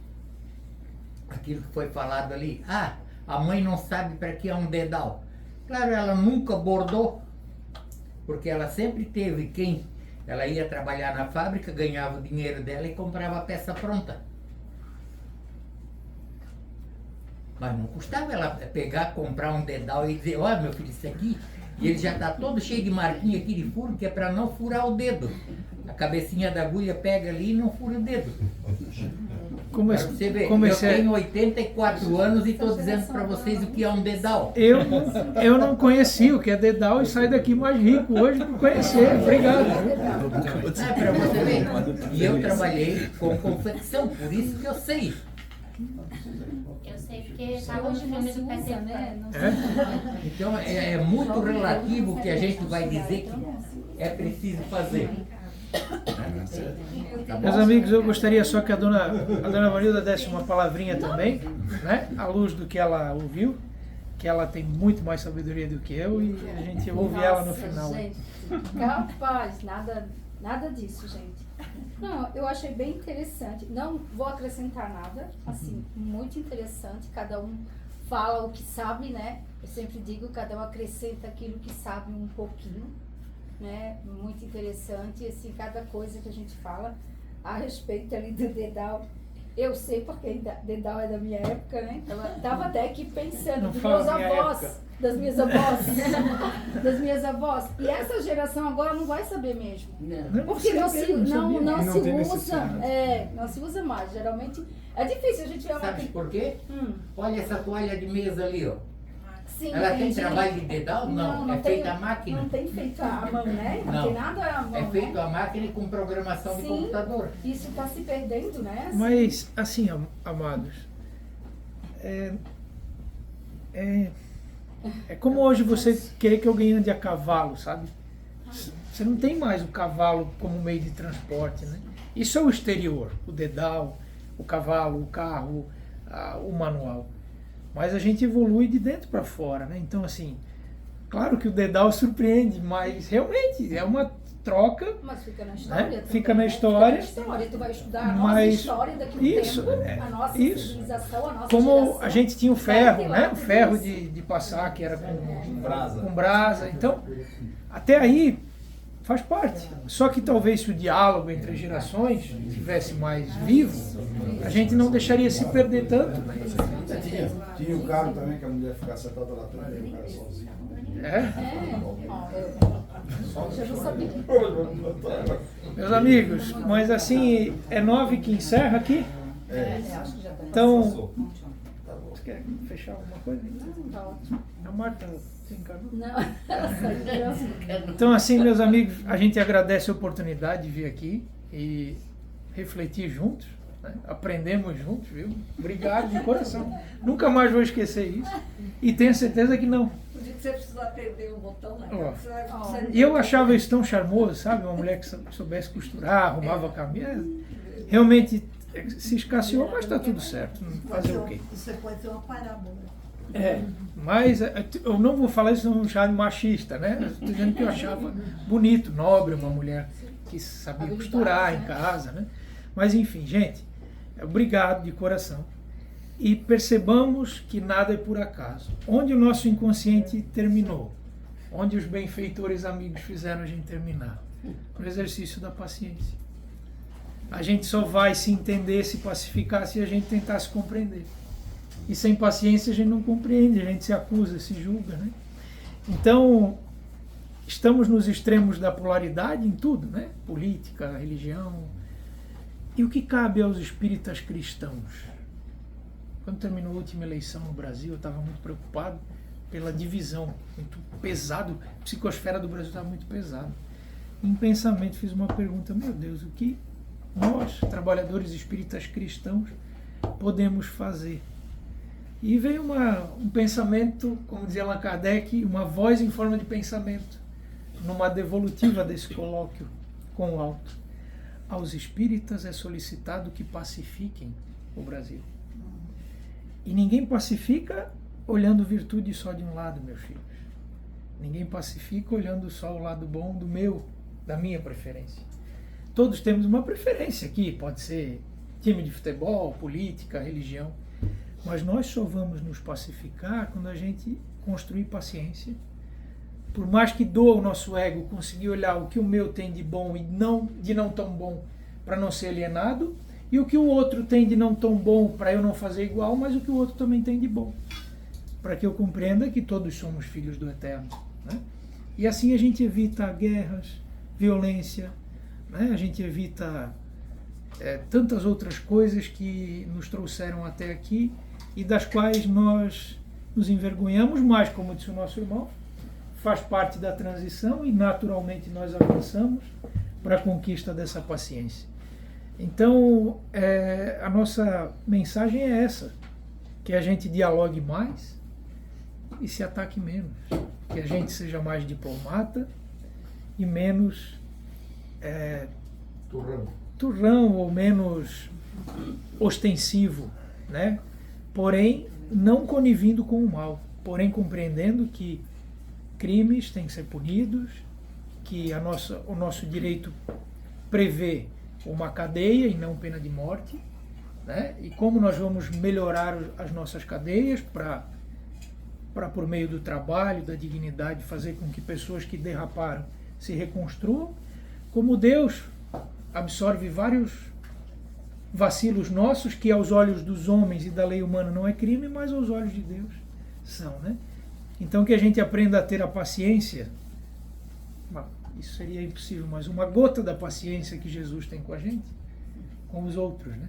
aquilo que foi falado ali, a mãe não sabe para que é um dedal. Claro, ela nunca bordou, porque ela sempre teve quem, ela ia trabalhar na fábrica, ganhava o dinheiro dela e comprava a peça pronta. Mas não custava ela pegar, comprar um dedal e dizer: olha, meu filho, isso aqui, e ele já está todo cheio de marquinha aqui de furo, que é para não furar o dedo. A cabecinha da agulha pega ali e não fura o dedo. Você vê, eu tenho 84 anos e estou dizendo para vocês o que é um dedal. Eu não conhecia o que é dedal e saio daqui mais rico hoje por conhecer. Obrigado. Para você ver. E eu trabalhei com confecção, por isso que eu sei. Eu sei porque estava no filme do Peter Pan, né? Então é muito relativo o que a gente vai dizer que é preciso fazer. Tá Meus bom? amigos, eu gostaria só que a dona Vanilda desse uma palavrinha também, né? À luz do que ela ouviu, que ela tem muito mais sabedoria do que eu e a gente ouve ela no final. Gente, capaz, nada disso, gente. Não, eu achei bem interessante. Não vou acrescentar nada, assim, muito interessante. Cada um fala o que sabe, né? Eu sempre digo, cada um acrescenta aquilo que sabe um pouquinho, né? Muito interessante, assim, cada coisa que a gente fala a respeito ali do Dedal. Eu sei porque Dedal é da minha época, né? Eu tava até aqui pensando Não dos fala meus minha avós, época. das minhas avós, das minhas avós. E essa geração agora não vai saber mesmo. Porque não se usa, não se usa mais. Geralmente é difícil a gente ver uma. Sabe por quê? Olha essa toalha de mesa ali, ó. Sim, Ela tem entendi. trabalho de dedal? Não, é tem- feita a máquina. Não tem feito a mão, né? Não Não. tem nada à mão. É feito né? a máquina e com programação de Sim, computador. Isso está se perdendo, né? Mas, assim, amados, é como hoje você querer que alguém ande a cavalo, sabe? Você não tem mais o cavalo como meio de transporte, né? Isso é o exterior, o dedal, o cavalo, o carro, o manual. Mas a gente evolui de dentro para fora, né? Então, assim, claro que o dedal surpreende, mas realmente é uma troca. Mas fica na história. Né? Também, Fica na né? história. Fica na história. Tu vai estudar a nossa Mas história daqui a um isso, tempo, a nossa isso. civilização, a nossa Como geração. a gente tinha o ferro, Perde né? lá O tudo ferro isso. de passar, que era com brasa. com brasa. Então, até aí faz parte. Só que talvez se o diálogo entre gerações tivesse mais vivo, a gente não deixaria se perder tanto. Tinha o carro também, que a mulher ficava sentada lá atrás e o cara sozinho. Eu não sabia. Meus amigos, mas assim, é 9 que encerra aqui? Acho que já tá. Então, você quer fechar alguma coisa? Tá ótimo. A Marta se encarnou? Não, Então, assim, meus amigos, a gente agradece a oportunidade de vir aqui e refletir juntos, né? Aprendemos juntos, viu? Obrigado de coração. Nunca mais vou esquecer isso. E tenho certeza que não. O dia que você precisa aprender o botão, né? Ó. Você vai precisar E eu achava isso tão charmoso, sabe? Uma mulher que soubesse costurar, arrumava camisa. Realmente se escasseou, mas está tudo certo. Fazer o quê? Isso pode ser uma parábola. Mas eu não vou falar isso num chá de machista, né? Estou dizendo que eu achava bonito, nobre, uma mulher que sabia costurar em casa, né? Mas enfim, gente, obrigado de coração. E percebamos que nada é por acaso. Onde o nosso inconsciente terminou, onde os benfeitores amigos fizeram a gente terminar, no exercício da paciência. A gente só vai se entender, se pacificar, se a gente tentar se compreender. E sem paciência a gente não compreende, a gente se acusa, se julga, né? Então, estamos nos extremos da polaridade em tudo, né? Política, religião. E o que cabe aos espíritas cristãos? Quando terminou a última eleição no Brasil, eu estava muito preocupado pela divisão, muito pesado, a psicosfera do Brasil estava muito pesada. Em pensamento fiz uma pergunta, meu Deus, o que nós, trabalhadores espíritas cristãos, podemos fazer? E veio um pensamento, como dizia Allan Kardec, uma voz em forma de pensamento, numa devolutiva desse colóquio com o alto. Aos espíritas é solicitado que pacifiquem o Brasil. E ninguém pacifica olhando virtude só de um lado, meus filhos. Ninguém pacifica olhando só o lado bom da minha preferência. Todos temos uma preferência aqui, pode ser time de futebol, política, religião. Mas nós só vamos nos pacificar quando a gente construir paciência. Por mais que doa o nosso ego conseguir olhar o que o meu tem de bom e de não tão bom para não ser alienado, e o que o outro tem de não tão bom para eu não fazer igual, mas o que o outro também tem de bom. Para que eu compreenda que todos somos filhos do Eterno. Né? E assim a gente evita guerras, violência, né? A gente evita tantas outras coisas que nos trouxeram até aqui e das quais nós nos envergonhamos, mas, como disse o nosso irmão, faz parte da transição e naturalmente nós avançamos para a conquista dessa paciência. Então, a nossa mensagem é essa, que a gente dialogue mais e se ataque menos, que a gente seja mais diplomata e menos turrão ou menos ostensivo, né? Porém, não conivindo com o mal, porém compreendendo que crimes têm que ser punidos, que o nosso direito prevê uma cadeia e não pena de morte, né? E como nós vamos melhorar as nossas cadeias para por meio do trabalho, da dignidade, fazer com que pessoas que derraparam se reconstruam, como Deus absorve vários vacilos nossos que aos olhos dos homens e da lei humana não é crime, mas aos olhos de Deus são, né? Então que a gente aprenda a ter a paciência, isso seria impossível, mas uma gota da paciência que Jesus tem com a gente, com os outros, né?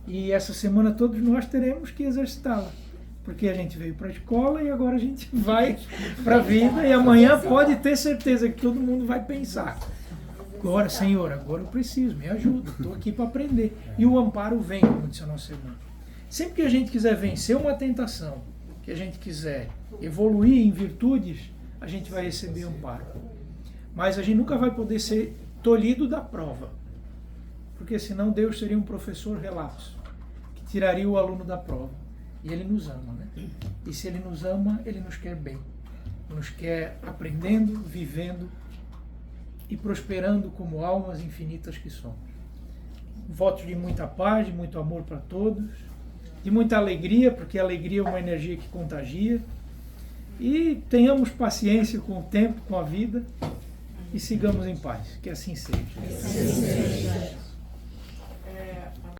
E essa semana todos nós teremos que exercitá-la, porque a gente veio para a escola e agora a gente vai para a vida, e amanhã pode ter certeza que todo mundo vai pensar: agora, Senhor, agora eu preciso, me ajuda, estou aqui para aprender. E o amparo vem, como disse a nossa irmã. Sempre que a gente quiser vencer uma tentação, que a gente quiser evoluir em virtudes, a gente vai receber amparo. Mas a gente nunca vai poder ser tolhido da prova, porque senão Deus seria um professor relapso, que tiraria o aluno da prova. E Ele nos ama, né? E se Ele nos ama, Ele nos quer bem. Nos quer aprendendo, vivendo e prosperando como almas infinitas que somos. Votos de muita paz, de muito amor para todos, de muita alegria, porque a alegria é uma energia que contagia. E tenhamos paciência com o tempo, com a vida, e sigamos em paz. Que assim seja.